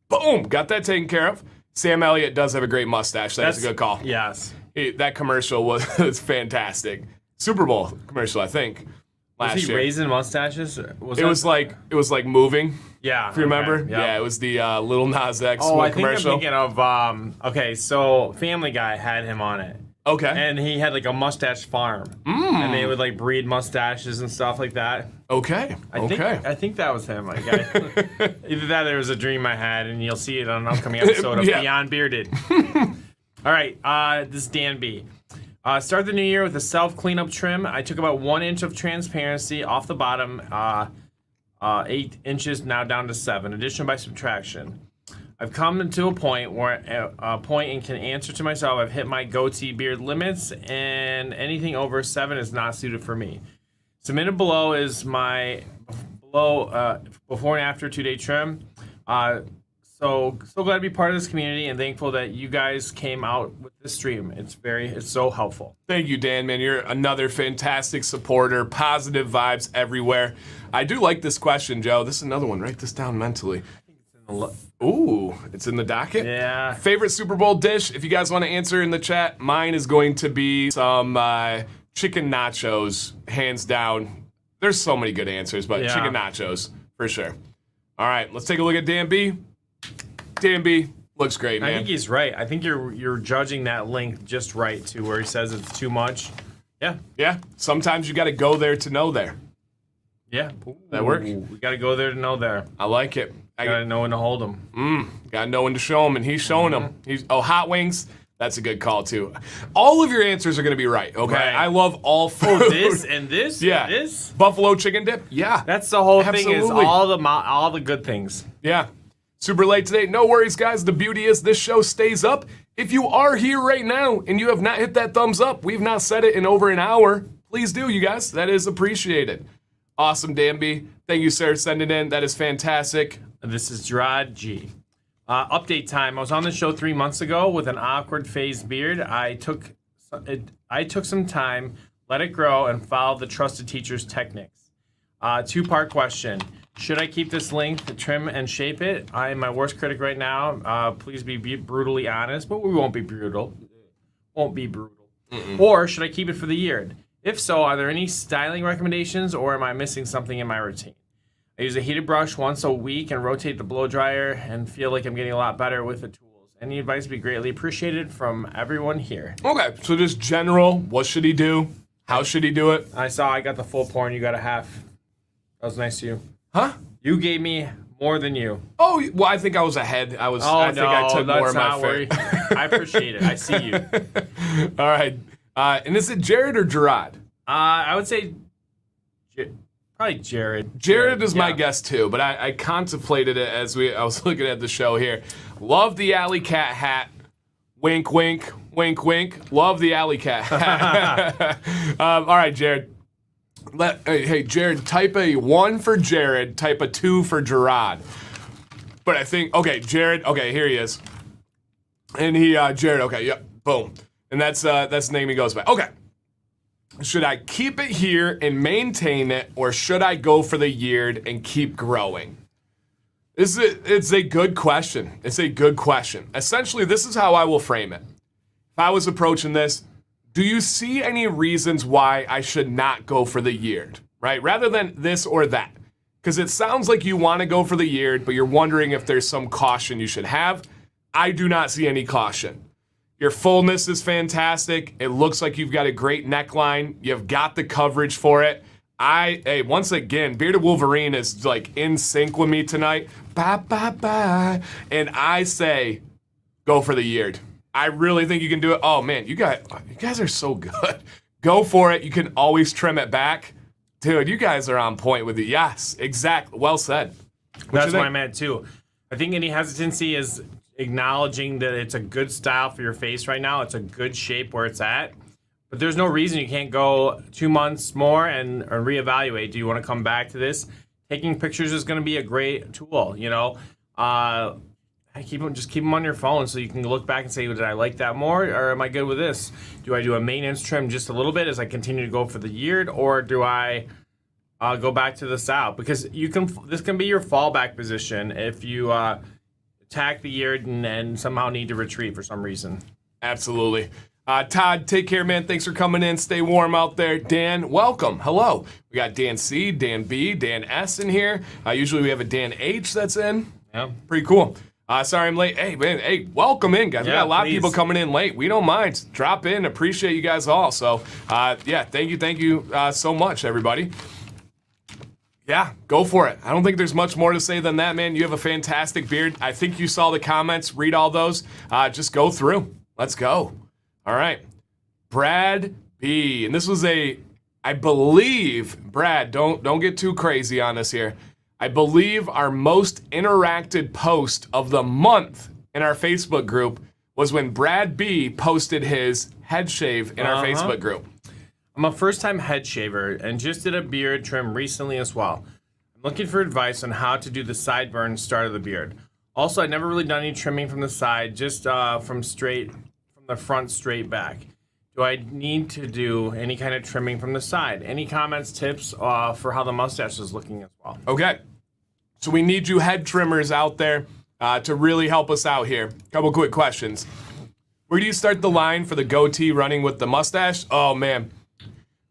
boom, got that taken care of. Sam Elliott does have a great mustache. That's a good call. Yes. That commercial was fantastic. Super Bowl commercial, I think. last Was he year. raising mustaches? It was like moving. Yeah. If you remember, okay, yeah, it was the Lil Nas X Oh, I think commercial. I'm thinking of okay, so Family Guy had him on it. Okay. And he had like a mustache farm. And they would like breed mustaches and stuff like that. Okay. I think that was him. Like, either that or it was a dream I had, and you'll see it on an upcoming episode of Yeah. Beyond Bearded. All right, this is Dan B. Start the new year with a self cleanup trim. I took about 1 inch of transparency off the bottom, 8 inches now down to 7. Addition by subtraction. I've come to a point where and can answer to myself. I've hit my goatee beard limits, and anything over 7 is not suited for me. Submitted below is my before and after 2-day trim. So glad to be part of this community and thankful that you guys came out with this stream. It's so helpful. Thank you, Dan, man. You're another fantastic supporter. Positive vibes everywhere. I do like this question, Joe. This is another one. Write this down mentally. Ooh, it's in the docket? Yeah. Favorite Super Bowl dish? If you guys want to answer in the chat, mine is going to be some chicken nachos, hands down. There's so many good answers, but Yeah. chicken nachos, for sure. All right, let's take a look at Dan B. Dan B looks great, man. I think he's right. I think you're judging that length just right to where he says it's too much. Yeah. Yeah, sometimes you got to go there to know there. Yeah. That work? We got to go there to know there. I like it. Got to know when to hold him. Got to know when to show him, and he's showing them. Hot wings. That's a good call, too. All of your answers are going to be right, okay? Right. I love all food. This and this Yeah. and this. Buffalo chicken dip? Yeah. That's the whole thing is Absolutely. all the good things. Yeah. Super late today. No worries, guys. The beauty is this show stays up. If you are here right now and you have not hit that thumbs up, we've not said it in over an hour. Please do, you guys. That is appreciated. Awesome, Danby. Thank you, sir, sending in. That is fantastic. This is Gerard G. Update time. I was on the show 3 months ago with an awkward phased beard. I took some time, let it grow, and followed the trusted teacher's techniques. 2-part question. Should I keep this length, trim, and shape it? I am my worst critic right now. Please be brutally honest, but we won't be brutal. Won't be brutal. Or should I keep it for the year? If so, are there any styling recommendations, or am I missing something in my routine? I use a heated brush once a week and rotate the blow dryer and feel like I'm getting a lot better with the tools. Any advice would be greatly appreciated from everyone here. Okay, so just general, what should he do? How should he do it? I got the full pour and you got a half. That was nice of you. Huh? You gave me more than you. Oh, well, I think I was ahead. I think I took more of my fair. I appreciate it. I see you. All right. And is it Jared or Gerard? I would say probably Jared. Jared is my Yeah. guess too, but I contemplated it as I was looking at the show here. Love the alley cat hat. Wink, wink, wink, wink. Love the alley cat hat. All right, Jared. Hey, Jared, type a 1 for Jared, type a 2 for Gerard. But I think, okay, Jared, okay, here he is. And Jared, okay, yep, boom. And that's the name he goes by. Okay. Should I keep it here and maintain it, or should I go for the yeared and keep growing? It's a good question. It's a good question. Essentially, this is how I will frame it. If I was approaching this, do you see any reasons why I should not go for the yeared, right? Rather than this or that. Because it sounds like you want to go for the yeared, but you're wondering if there's some caution you should have. I do not see any caution. Your fullness is fantastic. It looks like you've got a great neckline. You've got the coverage for it. Once again, Bearded Wolverine is like in sync with me tonight. Bye, bye, bye. And I say, go for the yeared. I really think you can do it. Oh man, you guys are so good. Go for it. You can always trim it back. Dude, you guys are on point with it. Yes, exactly. Well said. That's what I meant too. I think any hesitancy is acknowledging that it's a good style for your face right now. It's a good shape where it's at. But there's no reason you can't go 2 months more and reevaluate. Do you want to come back to this? Taking pictures is going to be a great tool, you know. Just keep them on your phone so you can look back and say, did I like that more, or am I good with this? Do I do a maintenance trim just a little bit as I continue to go for the yeared, or do I go back to the style? Because this can be your fallback position if you attack the yeared and somehow need to retreat for some reason. Absolutely. Todd, take care, man. Thanks for coming in. Stay warm out there. Dan, welcome. Hello. We got Dan C, Dan B, Dan S in here. Usually we have a Dan H that's in. Yeah. Pretty cool. Sorry I'm late. Hey, man, welcome in, guys. We got a lot of people coming in late. We don't mind. Drop in. Appreciate you guys all. So, thank you so much, everybody. Yeah, go for it. I don't think there's much more to say than that, man. You have a fantastic beard. I think you saw the comments. Read all those. Just go through. Let's go. All right. Brad B. And this was I believe, Brad, don't get too crazy on us here. I believe our most interacted post of the month in our Facebook group was when Brad B posted his head shave in our Facebook group. I'm a first-time head shaver and just did a beard trim recently as well. I'm looking for advice on how to do the sideburn start of the beard. Also, I've never really done any trimming from the side, just from the front straight back. Do I need to do any kind of trimming from the side? Any comments, tips for how the mustache is looking as well? Okay. So we need you head trimmers out there to really help us out here. Couple quick questions. Where do you start the line for the goatee running with the mustache? Oh, man.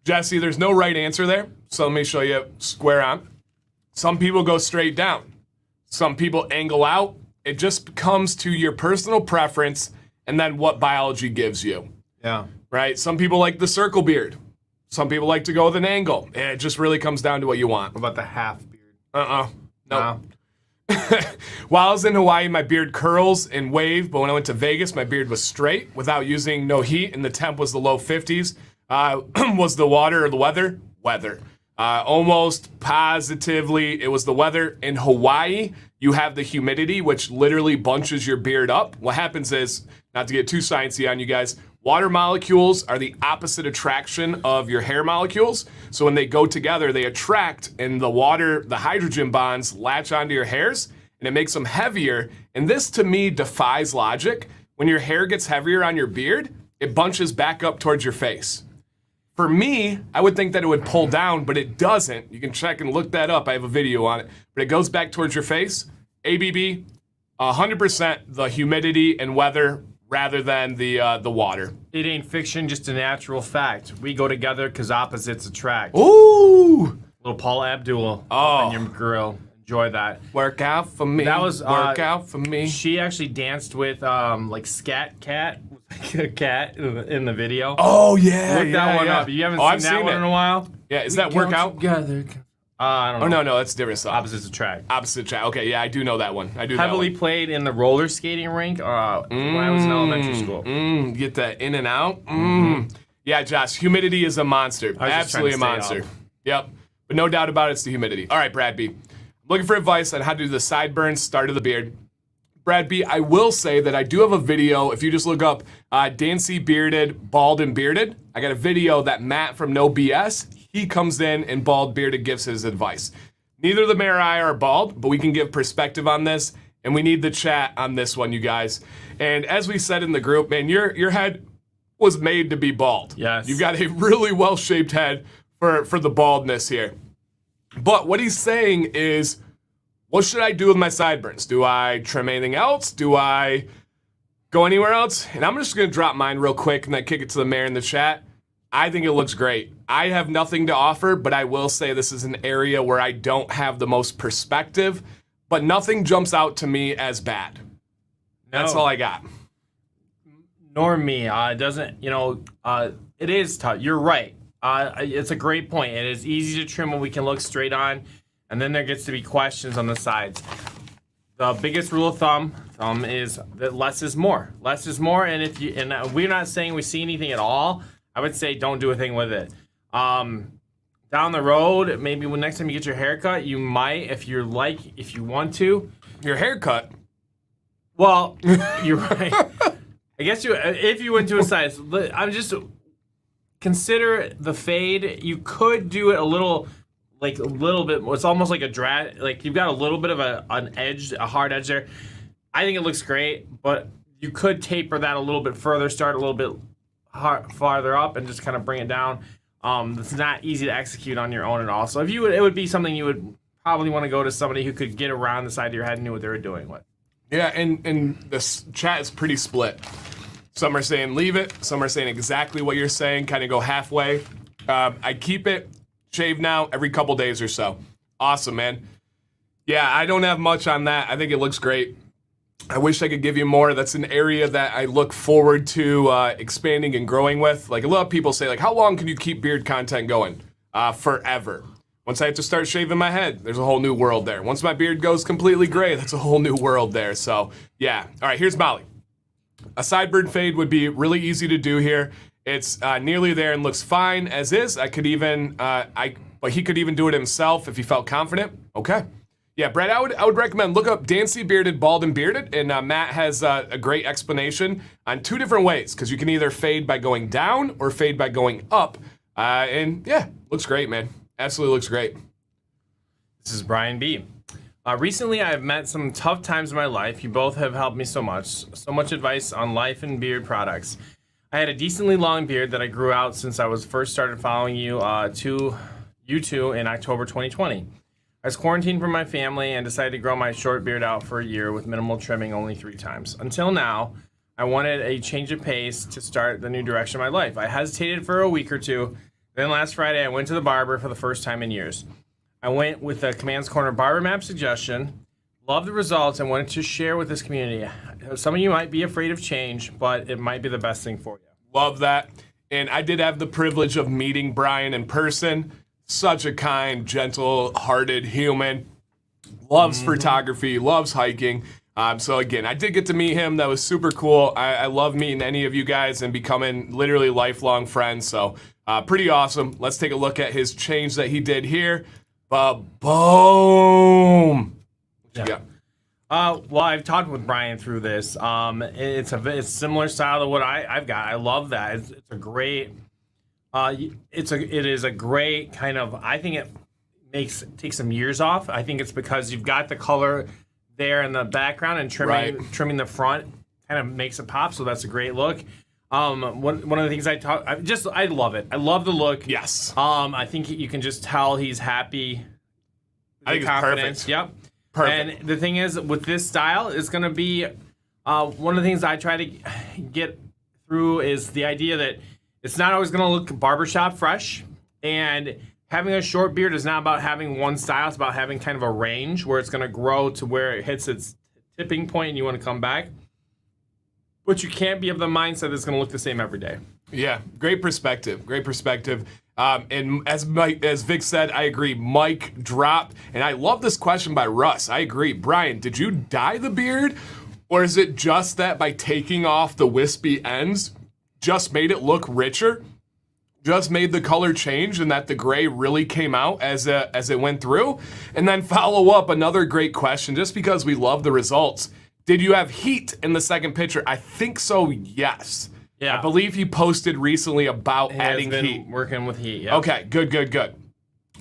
Jesse, there's no right answer there. So let me show you square on. Some people go straight down. Some people angle out. It just comes to your personal preference and then what biology gives you. Yeah. Right? Some people like the circle beard. Some people like to go with an angle. It just really comes down to what you want. What about the half beard? Nope. While I was in Hawaii, my beard curls and wave, but when I went to Vegas, my beard was straight without using no heat, and the temp was the low 50s. Was the water or the weather? Weather. Almost positively, it was the weather. In Hawaii, you have the humidity, which literally bunches your beard up. What happens is, not to get too sciencey on you guys, water molecules are the opposite attraction of your hair molecules. So when they go together, they attract, and the hydrogen bonds latch onto your hairs, and it makes them heavier. And this, to me, defies logic. When your hair gets heavier on your beard, it bunches back up towards your face. For me, I would think that it would pull down, but it doesn't. You can check and look that up. I have a video on it. But it goes back towards your face. ABB, 100% the humidity and weather rather than the water. It ain't fiction, just a natural fact. We go together because opposites attract. Ooh! Little Paul Abdul Oh. on your grill. Enjoy that. Work out for me. That was work out for me. She actually danced with like Scat Cat, a cat in the video. Oh yeah, Look that one up. You haven't seen that one in a while. Yeah, is that workout? Together. I don't know. Oh no, that's a different song. Opposites attract. Opposite track. Okay, yeah, I do know that one. I do. Heavily that one. played in the roller skating rink when I was in elementary school. Get that in and out. Yeah, Josh, humidity is a monster. Absolutely a monster. Yep, but no doubt about it, it's the humidity. All right, Brad B. Looking for advice on how to do the sideburns, start of the beard. Brad B, I will say that I do have a video. If you just look up Dan C bearded, bald and bearded, I got a video that Matt from No BS, he comes in and bald bearded gives his advice. Neither the mayor or I are bald, but we can give perspective on this, and we need the chat on this one, you guys. And as we said in the group, man, your head was made to be bald. Yes. You've got a really well-shaped head for the baldness here. But what he's saying is, what should I do with my sideburns? Do I trim anything else? Do I go anywhere else? And I'm just going to drop mine real quick and then kick it to the mayor in the chat. I think it looks great. I have nothing to offer, but I will say this is an area where I don't have the most perspective, but nothing jumps out to me as bad. That's all I got. Nor me. It doesn't, it is tough. You're right. It's a great point. It is easy to trim when we can look straight on, and then there gets to be questions on the sides. The biggest rule of thumb is that less is more. Less is more, and we're not saying we see anything at all. I would say don't do a thing with it. Down the road, maybe when next time you get your hair cut, you might, if you want to. Your haircut? Well, you're right. I guess if you went to a size, I'm just consider the fade. You could do it a little bit. It's almost like a drag. Like you've got a little bit of an edge, a hard edge there. I think it looks great, but you could taper that a little bit further. Start a little bit farther up and just kind of bring it down. It's not easy to execute on your own at all. So it would be something you would probably want to go to somebody who could get around the side of your head and knew what they were doing with. Yeah, and this chat is pretty split. Some are saying leave it. Some are saying exactly what you're saying, kind of go halfway. I keep it shaved now every couple days or so. Awesome, man. Yeah, I don't have much on that. I think it looks great. I wish I could give you more. That's an area that I look forward to expanding and growing with. Like a lot of people say, like, how long can you keep beard content going? Forever. Once I have to start shaving my head, there's a whole new world there. Once my beard goes completely gray, that's a whole new world there. So, yeah. All right, here's Molly. A sideburn fade would be really easy to do here. It's nearly there and looks fine as is. I could even, but he could even do it himself if he felt confident. Okay. Yeah, Brett, I would recommend look up Dancy Bearded, Bald and Bearded, and Matt has a great explanation on 2 different ways, because you can either fade by going down or fade by going up. And yeah, looks great, man. Absolutely looks great. This is Brian B. Recently, I've met some tough times in my life. You both have helped me so much advice on life and beard products. I had a decently long beard that I grew out since I was first started following you two in October 2020. I was quarantined from my family and decided to grow my short beard out for a year with minimal trimming only 3 times. Until now, I wanted a change of pace to start the new direction of my life. I hesitated for a week or two. Then last Friday, I went to the barber for the first time in years. I went with a Command's Corner barber map suggestion. Loved the results and wanted to share with this community. Some of you might be afraid of change, but it might be the best thing for you. Love that. And I did have the privilege of meeting Brian in person. Such a kind, gentle-hearted human. Loves photography, loves hiking. So again, I did get to meet him. That was super cool. I love meeting any of you guys and becoming literally lifelong friends. So pretty awesome. Let's take a look at his change that he did here. Boom. Yeah. Well, I've talked with Brian through this. It's a similar style to what I've got. I love that. It's a great. It is a great kind of. I think it takes some years off. I think it's because you've got the color there in the background and trimming the front kind of makes it pop. So that's a great look. One of the things I love it. I love the look. Yes. I think you can just tell he's happy. I think it's perfect. Yep. Perfect. And the thing is, with this style, it's going to be one of the things I try to get through is the idea that it's not always going to look barbershop fresh. And having a short beard is not about having one style. It's about having kind of a range where it's going to grow to where it hits its tipping point and you want to come back. But you can't be of the mindset that it's going to look the same every day. Yeah, great perspective. Great perspective. And as Vic said, I agree. Mic drop. And I love this question by Russ. I agree. Brian, did you dye the beard? Or is it just that by taking off the wispy ends, just made it look richer? Just made the color change and that the gray really came out as it went through? And then follow up another great question, just because we love the results. Did you have heat in the second picture? I think so, yes. Yeah. I believe he posted recently about adding heat. Working with heat, yeah. Okay, good.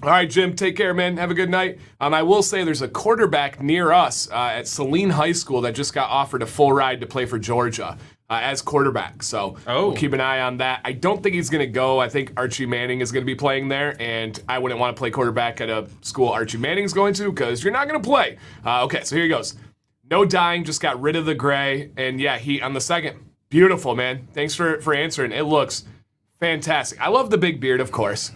All right, Jim, take care, man. Have a good night. I will say there's a quarterback near us at Saline High School that just got offered a full ride to play for Georgia as quarterback. So we'll keep an eye on that. I don't think he's going to go. I think Archie Manning is going to be playing there, and I wouldn't want to play quarterback at a school Archie Manning's going to because you're not going to play. Okay, so here he goes. No dyeing, just got rid of the gray, and yeah, heat on the second. Beautiful, man. Thanks for answering. It looks fantastic. I love the big beard, of course,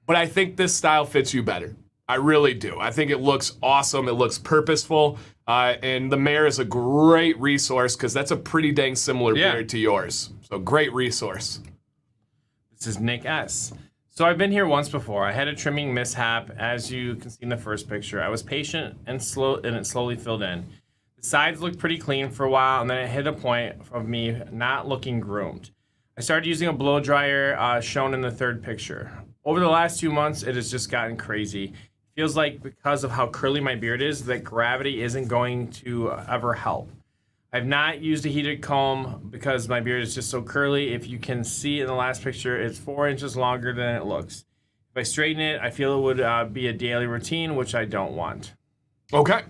but I think this style fits you better. I really do. I think it looks awesome. It looks purposeful, and the Mare is a great resource because that's a pretty dang similar beard to yours. So great resource. This is Nick S. So I've been here once before. I had a trimming mishap, as you can see in the first picture. I was patient and it slowly filled in. The sides looked pretty clean for a while, and then it hit a point of me not looking groomed. I started using a blow dryer shown in the third picture. Over the last 2 months, it has just gotten crazy. It feels like because of how curly my beard is, that gravity isn't going to ever help. I've not used a heated comb because my beard is just so curly. If you can see in the last picture, it's 4 inches longer than it looks. If I straighten it, I feel it would be a daily routine, which I don't want. Okay.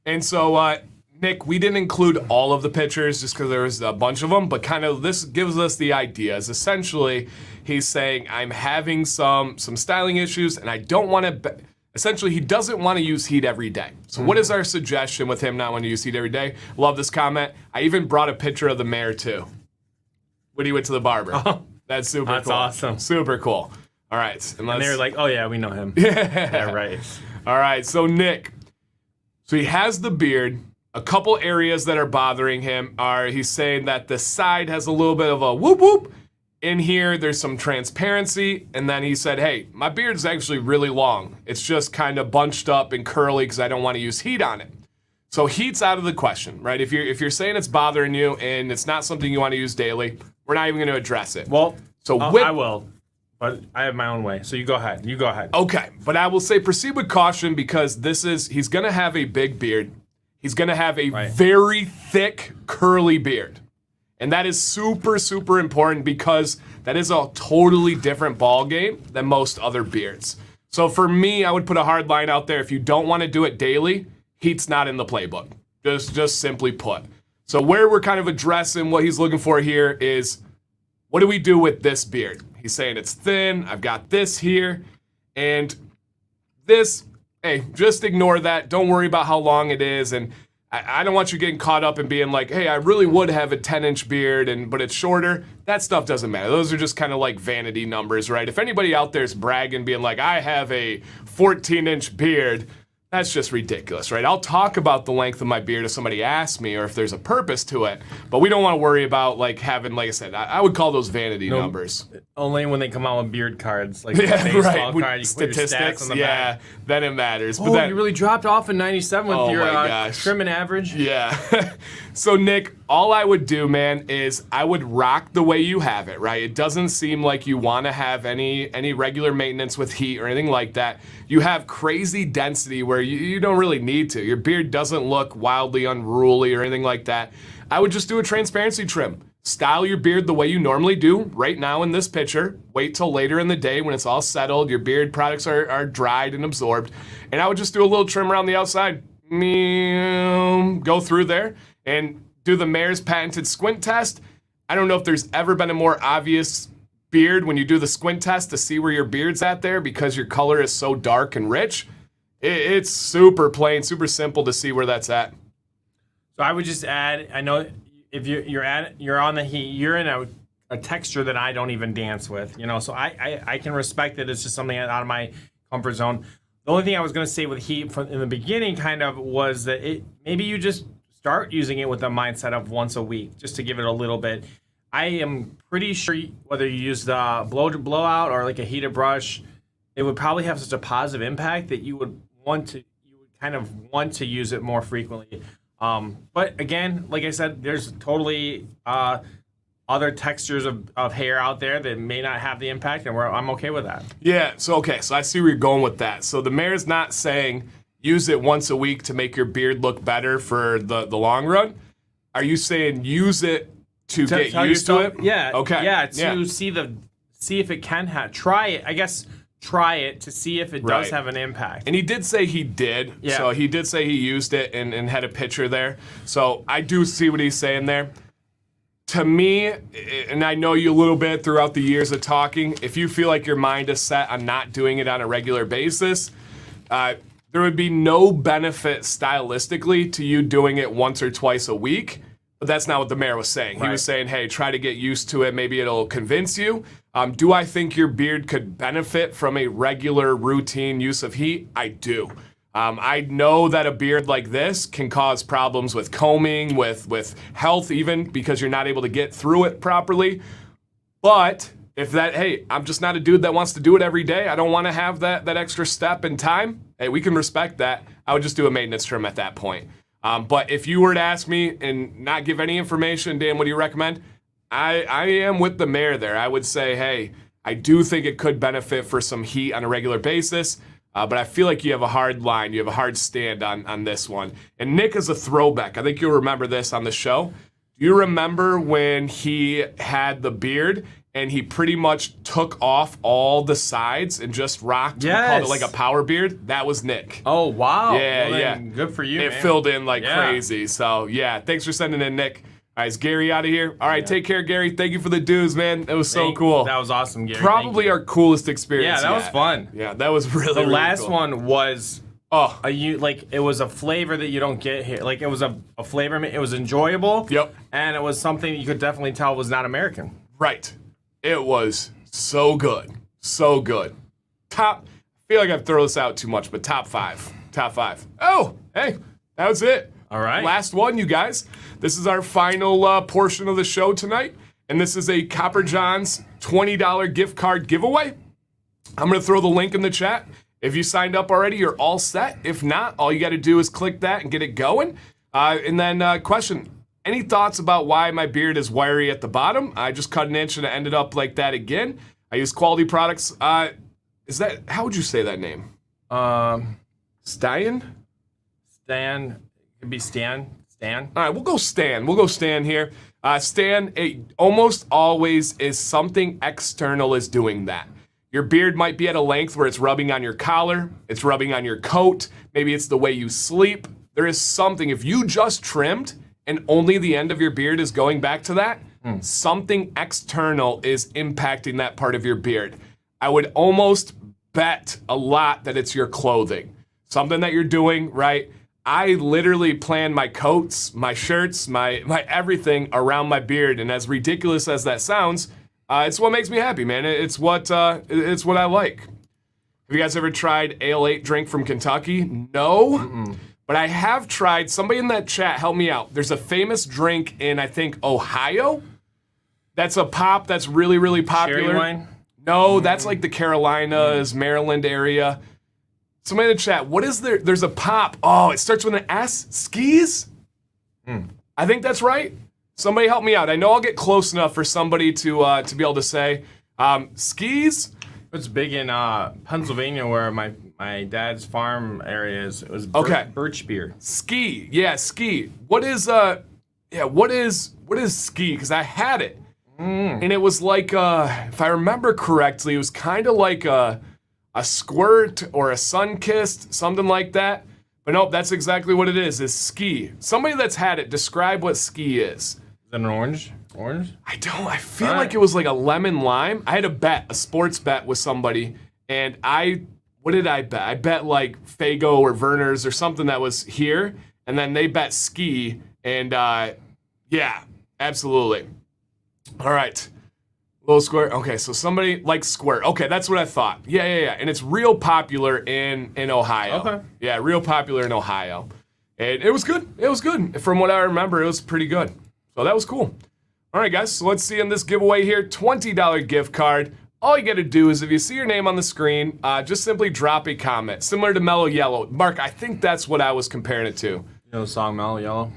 And so, Nick, we didn't include all of the pictures just because there was a bunch of them, but kind of this gives us the idea. Is essentially he's saying, I'm having some styling issues and I don't want to... Essentially, he doesn't want to use heat every day. So what is our suggestion with him not wanting to use heat every day? Love this comment. I even brought a picture of the Mare too. when he went to the barber. Oh, that's super that's cool. awesome. Super cool. All right. And they were like, oh, yeah, we know him. yeah, right. All right. So, Nick, so he has the beard. A couple areas that are bothering him are he's saying that the side has a little bit of a whoop whoop. In here, there's some transparency. And then he said, hey, my beard is actually really long. It's just kind of bunched up and curly because I don't want to use heat on it. So heat's out of the question, right? If you're saying it's bothering you and it's not something you want to use daily, we're not even going to address it. Well, so I will, but I have my own way. So you go ahead. Okay, but I will say proceed with caution because he's going to have a big beard. He's going to have a very thick, curly beard. And that is super, super important because that is a totally different ball game than most other beards. So for me, I would put a hard line out there. If you don't want to do it daily, heat's not in the playbook. Just simply put. So where we're kind of addressing what he's looking for here is, what do we do with this beard? He's saying it's thin. I've got this here. And this, hey, just ignore that. Don't worry about how long it is. And I don't want you getting caught up in being like, hey, I really would have a 10-inch beard, but it's shorter. That stuff doesn't matter. Those are just kind of like vanity numbers, right? If anybody out there is bragging, being like, I have a 14-inch beard, that's just ridiculous, right? I'll talk about the length of my beard if somebody asks me or if there's a purpose to it, but we don't want to worry about like having, like I said, I would call those vanity numbers. Only when they come out with beard cards, like yeah, the baseball right. card, you statistics, put your stats on the back. Then it matters. Oh, but then, you really dropped off in 97 with your gosh. trim and average? Yeah. So, Nick, all I would do, man, is I would rock the way you have it, right? It doesn't seem like you want to have any regular maintenance with heat or anything like that. You have crazy density where you don't really need to. Your beard doesn't look wildly unruly or anything like that. I would just do a transparency trim. Style your beard the way you normally do right now in this picture. Wait till later in the day when it's all settled, your beard products are dried and absorbed. And I would just do a little trim around the outside. Go through there and do the mayor's patented squint test. I don't know if there's ever been a more obvious beard when you do the squint test to see where your beard's at there because your color is so dark and rich. It's super plain, super simple to see where that's at. So I would just add, I know if you're on the heat, you're in a texture that I don't even dance with, so I can respect it. It's just something out of my comfort zone. The only thing I was going to say with heat in the beginning kind of was that maybe you just start using it with a mindset of once a week, just to give it a little bit. I am pretty sure whether you use the blowout or like a heated brush, it would probably have such a positive impact that you would kind of want to use it more frequently. But again, like I said, there's totally other textures of hair out there that may not have the impact, and I'm okay with that. Yeah, so I see where you're going with that. So the mayor's not saying use it once a week to make your beard look better for the long run. Are you saying use it to get used to it? Yeah. Okay. Yeah, see if it can try it. I guess try it to see if it does have an impact. And he did say he did. Yeah. So he did say he used it and had a picture there. So I do see what he's saying there. To me, and I know you a little bit throughout the years of talking, if you feel like your mind is set on not doing it on a regular basis, there would be no benefit stylistically to you doing it once or twice a week. But that's not what the mayor was saying. Right. He was saying, hey, try to get used to it. Maybe it'll convince you. Do I think your beard could benefit from a regular routine use of heat? I do. I know that a beard like this can cause problems with combing, with health even, because you're not able to get through it properly. But if I'm just not a dude that wants to do it every day. I don't want to have that extra step in time. Hey, we can respect that. I would just do a maintenance trim at that point. But if you were to ask me and not give any information, Dan, what do you recommend? I am with the mayor there. I would say, hey, I do think it could benefit for some heat on a regular basis. But I feel like you have a hard line. You have a hard stand on this one. And Nick is a throwback. I think you'll remember this on the show. Do you remember when he had the beard and he pretty much took off all the sides and just rocked? Yes. We called it like a power beard. That was Nick. Oh, wow. Yeah, well, yeah. Good for you, It man. filled in like crazy. So, yeah, thanks for sending in, Nick. All right, is Gary out of here? All right, take care, Gary. Thank you for the dues, man. That was so cool. That was awesome, Gary. Probably our coolest experience. Yeah, that was fun. Yeah, that was really, the really last cool. one was it was a flavor that you don't get here. Like it was a flavor. It was enjoyable. Yep. And it was something you could definitely tell was not American. Right. It was so good. So good. I feel like I've thrown this out too much, but top five. Top five. Oh, hey, that was it. All right. Last one, you guys. This is our final portion of the show tonight, and this is a Copper John's $20 gift card giveaway. I'm going to throw the link in the chat. If you signed up already, you're all set. If not, all you got to do is click that and get it going. And then question, any thoughts about why my beard is wiry at the bottom? I just cut an inch and it ended up like that again. I use quality products. How would you say that name? Stan? Stan. It could be Stan. Stan. All right, we'll go Stan. We'll go Stan here. Stan, it almost always is something external is doing that. Your beard might be at a length where it's rubbing on your collar, it's rubbing on your coat, maybe it's the way you sleep. There is something, if you just trimmed and only the end of your beard is going back to that, something external is impacting that part of your beard. I would almost bet a lot that it's your clothing. Something that you're doing, right? I literally plan my coats, my shirts, my everything around my beard, and as ridiculous as that sounds, it's what makes me happy, man. It's what I like. Have you guys ever tried Ale 8 drink from Kentucky? No. Mm-mm. But I have tried. Somebody in that chat, help me out. There's a famous drink in, I think, Ohio. That's a pop that's really, really popular. Cherry wine? No, that's like the Carolinas, Maryland area. Somebody in the chat, what is there? There's a pop. Oh, it starts with an S. Skis? I think that's right. Somebody help me out. I know I'll get close enough for somebody to be able to say. Skis? It's big in Pennsylvania where my dad's farm area is. It was birch beer. Ski. Yeah, ski. What is ski? Because I had it. And it was like, if I remember correctly, it was kind of like a squirt or a sun-kissed, something like that. But nope, that's exactly what it is ski. Somebody that's had it, describe what ski is. Is that an orange? Orange? I feel like it was like a lemon lime. I had a sports bet with somebody, and what did I bet? I bet like Fago or Verner's or something that was here, and then they bet ski, and yeah, absolutely. All right. Little square. Okay, so somebody likes squirt. Okay, that's what I thought. Yeah. And it's real popular in Ohio. Okay. Yeah, real popular in Ohio. And it was good. It was good. From what I remember, it was pretty good. So that was cool. All right, guys, so let's see in this giveaway here, $20 gift card. All you got to do is if you see your name on the screen, just simply drop a comment, similar to Mellow Yellow. Mark, I think that's what I was comparing it to. You know the song Mellow Yellow?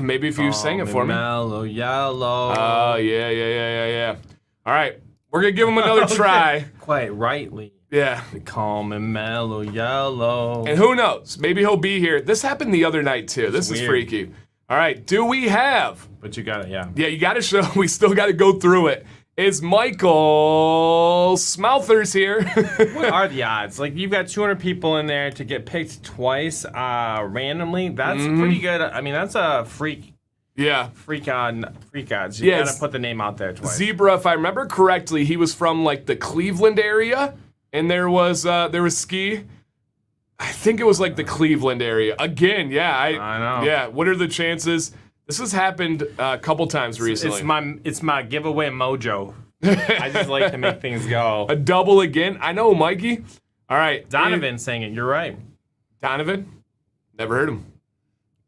Maybe if you sang it for me. Mellow Yellow. Oh, yeah. All right, we're going to give him another try. Quite rightly. Yeah. They call me Mellow Yellow. And who knows? Maybe he'll be here. This happened the other night, too. This is freaky. All right, do we have... But you got it, yeah. Yeah, you got to show. We still got to go through it. Is Michael Smouthers here? What are the odds? Like, you've got 200 people in there to get picked twice randomly. That's pretty good. I mean, that's a freak. Yeah. Freak odds. You got to put the name out there twice. Zebra, if I remember correctly, he was from, like, the Cleveland area, and there was ski. I think it was, like, the Cleveland area. Again, yeah. I know. Yeah, what are the chances? This has happened a couple times recently. It's my giveaway mojo. I just like to make things go. A double again? I know, Mikey. All right. Donovan sang it. You're right. Donovan? Never heard him.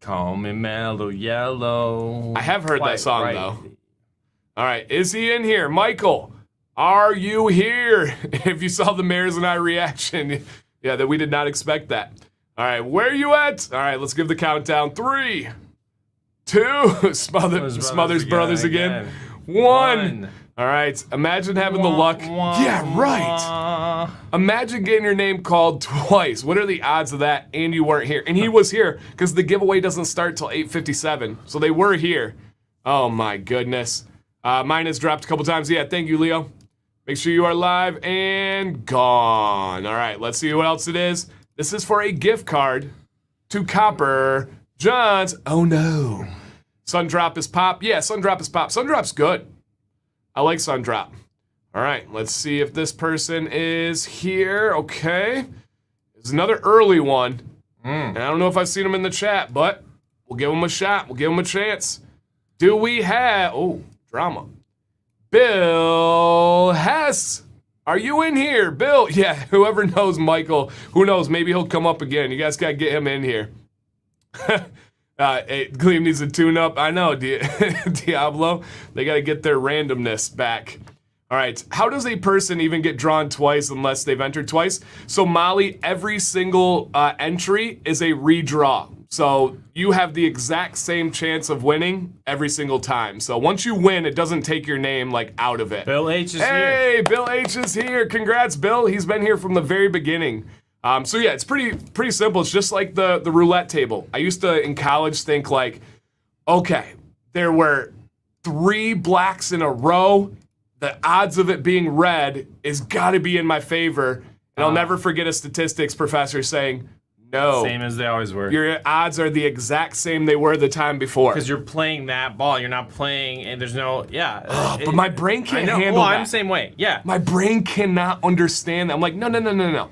Call me Mellow Yellow. I have heard that song, though. All right. Is he in here? Michael, are you here? If you saw the Mares and I reaction, yeah, that we did not expect that. All right. Where are you at? All right. Let's give the countdown. 3, 2, Smothers Brothers again. 1. All right. Imagine having the luck. Yeah, right. Imagine getting your name called twice. What are the odds of that? And you weren't here. And he was here because the giveaway doesn't start till 8:57. So they were here. Oh my goodness. Mine has dropped a couple times. Yeah, thank you, Leo. Make sure you are live and gone. All right, let's see what else it is. This is for a gift card to Copper John's. Oh no. Sundrop is pop. Yeah, Sundrop is pop. Sundrop's good. I like Sundrop. All right, let's see if this person is here. Okay. There's another early one. And I don't know if I've seen him in the chat, but we'll give him a shot. We'll give him a chance. Do we have... Oh, drama. Bill Hess. Are you in here? Bill, yeah, whoever knows Michael, who knows, maybe he'll come up again. You guys got to get him in here. Hey, Gleam needs a tune-up. I know, Diablo. They got to get their randomness back. All right, how does a person even get drawn twice unless they've entered twice? So, Molly, every single entry is a redraw. So you have the exact same chance of winning every single time. So once you win, it doesn't take your name like out of it. Bill H is here. Hey, Bill H is here. Congrats, Bill. He's been here from the very beginning. So yeah, it's pretty simple. It's just like the roulette table. I used to in college think like, okay, there were 3 blacks in a row. The odds of it being red is got to be in my favor. And I'll never forget a statistics professor saying, no. Same as they always were. Your odds are the exact same they were the time before. Because you're playing that ball. You're not playing, and there's no, but my brain can't handle well, that. I'm the same way, yeah. My brain cannot understand that. I'm like, no.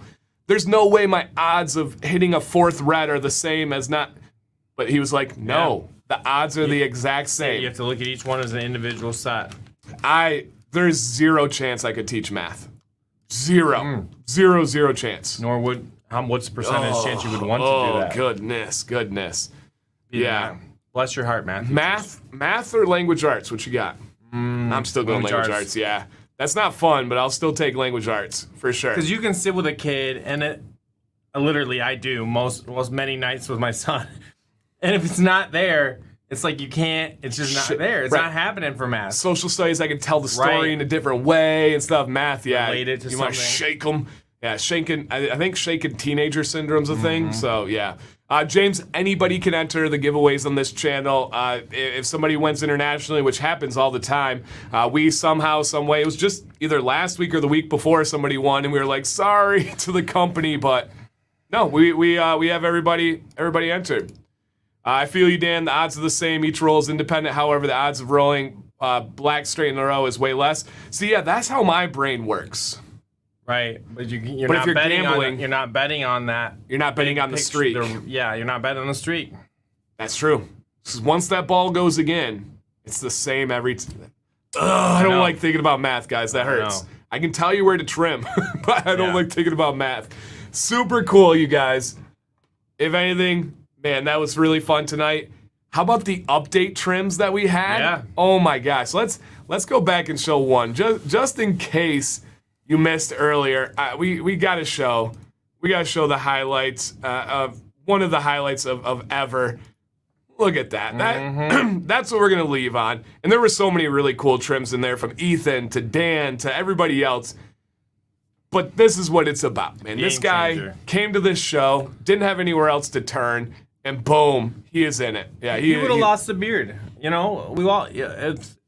There's no way my odds of hitting a 4th red are the same as not. But he was like, no. The odds are the exact same. You have to look at each one as an individual set. There's 0 chance I could teach math. 0. Zero chance. Nor would... what's the percentage chance you would want to do that? Goodness. Yeah. Bless your heart, Matthew. Math or language arts? What you got? I'm still going language arts. Yeah. That's not fun, but I'll still take language arts for sure. Because you can sit with a kid, and literally I do many nights with my son. And if it's not there, it's like you can't, it's just not there. It's not happening for math. Social studies, I can tell the story in a different way and stuff. Math, yeah. Relate it to you want to shake them. Yeah, I think shaken teenager syndrome's a thing. So yeah, James, anybody can enter the giveaways on this channel. If somebody wins internationally, which happens all the time, we somehow, some way, it was just either last week or the week before somebody won, and we were like, sorry to the company, but no, we have everybody entered. I feel you, Dan. The odds are the same. Each roll is independent. However, the odds of rolling black straight in a row is way less. So yeah, that's how my brain works. Right, but you're but not if you're betting gambling, on. You're not betting on that. You're not betting on the streak. You're not betting on the streak. That's true. Because once that ball goes again, it's the same every time. I don't like thinking about math, guys. That hurts. I can tell you where to trim, but I don't like thinking about math. Super cool, you guys. If anything, man, that was really fun tonight. How about the update trims that we had? Yeah. Oh my gosh. Let's go back and show one just in case you missed earlier. We gotta show the highlights of one of the highlights of ever. Look at that. That's what we're gonna leave on. And there were so many really cool trims in there, from Ethan to Dan to everybody else. But this is what it's about, man. This guy came to this show, didn't have anywhere else to turn, and boom, he is in it. Yeah, he would have lost the beard. You know,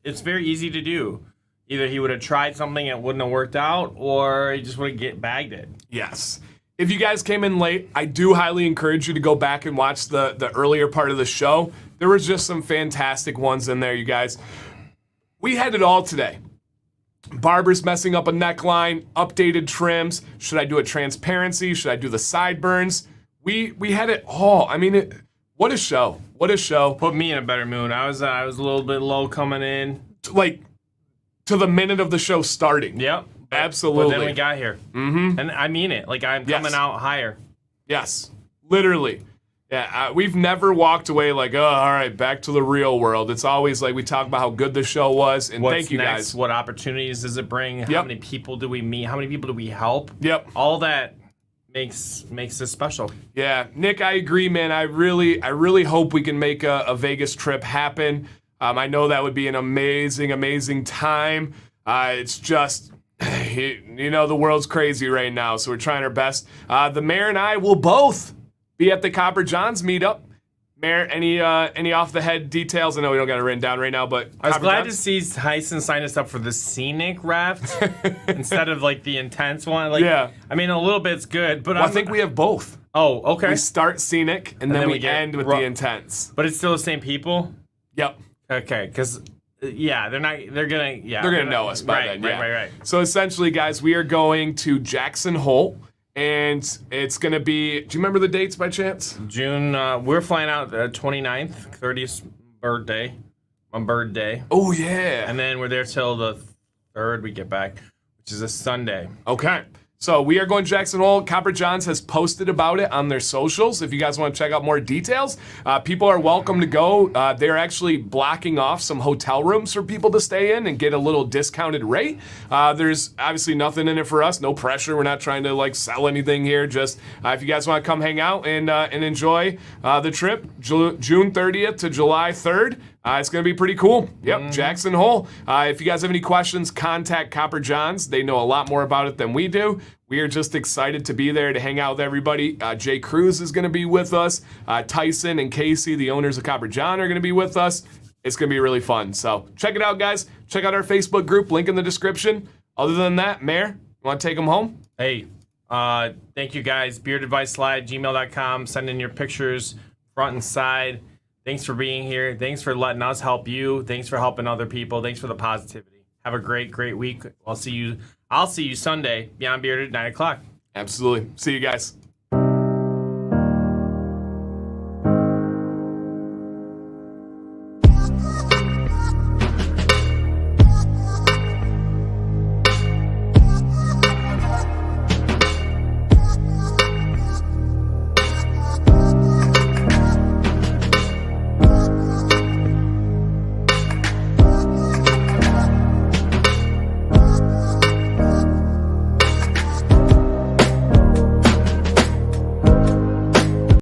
it's very easy to do. Either he would have tried something and it wouldn't have worked out, or he just would have bagged it. Yes. If you guys came in late, I do highly encourage you to go back and watch the earlier part of the show. There was just some fantastic ones in there, you guys. We had it all today. Barber's messing up a neckline, updated trims. Should I do a transparency? Should I do the sideburns? We had it all. I mean, what a show. What a show. Put me in a better mood. I was a little bit low coming in. Like, to the minute of the show starting. Yep. Absolutely. But then we got here. And I mean it. Like, I'm coming out higher. Yes. Literally. Yeah, we've never walked away like, oh, all right, back to the real world. It's always like we talk about how good the show was, and thank you guys. What opportunities does it bring? How many people do we meet? How many people do we help? Yep. All that makes this special. Yeah, Nick, I agree, man. I really hope we can make a Vegas trip happen. I know that would be an amazing time. It's just, you know, the world's crazy right now, so we're trying our best. The mayor and I will both be at the Copper Johns meetup. Mayor, any off the head details? I know we don't got it written down right now, but I was glad to see Tyson sign us up for the scenic raft instead of like the intense one. Like, yeah, I mean, a little bit's good, but I think we have both. Oh, okay. We start scenic and then we end with the intense. But it's still the same people. Yep. Okay, because they're gonna know us by then. Yeah. Right. So essentially, guys, we are going to Jackson Hole. And it's going to be, do you remember the dates by chance? June, we're flying out the 29th, 30th birthday, on bird day. Oh, yeah. And then we're there till the 3rd we get back, which is a Sunday. Okay. So we are going to Jackson Hole. Copper Johns has posted about it on their socials. If you guys want to check out more details, people are welcome to go. They're actually blocking off some hotel rooms for people to stay in and get a little discounted rate. There's obviously nothing in it for us. No pressure. We're not trying to like sell anything here. Just if you guys want to come hang out and enjoy the trip, June 30th to July 3rd. It's going to be pretty cool. Yep, Jackson Hole. If you guys have any questions, contact Copper Johns. They know a lot more about it than we do. We are just excited to be there to hang out with everybody. Jay Cruz is going to be with us. Tyson and Casey, the owners of Copper John, are going to be with us. It's going to be really fun. So check it out, guys. Check out our Facebook group, link in the description. Other than that, Mayor, you want to take them home? Hey, thank you guys. beardadviceslide@gmail.com. Send in your pictures, front and side. Thanks for being here. Thanks for letting us help you. Thanks for helping other people. Thanks for the positivity. Have a great week. I'll see you Sunday, Beyond Bearded, 9 o'clock. Absolutely. See you guys.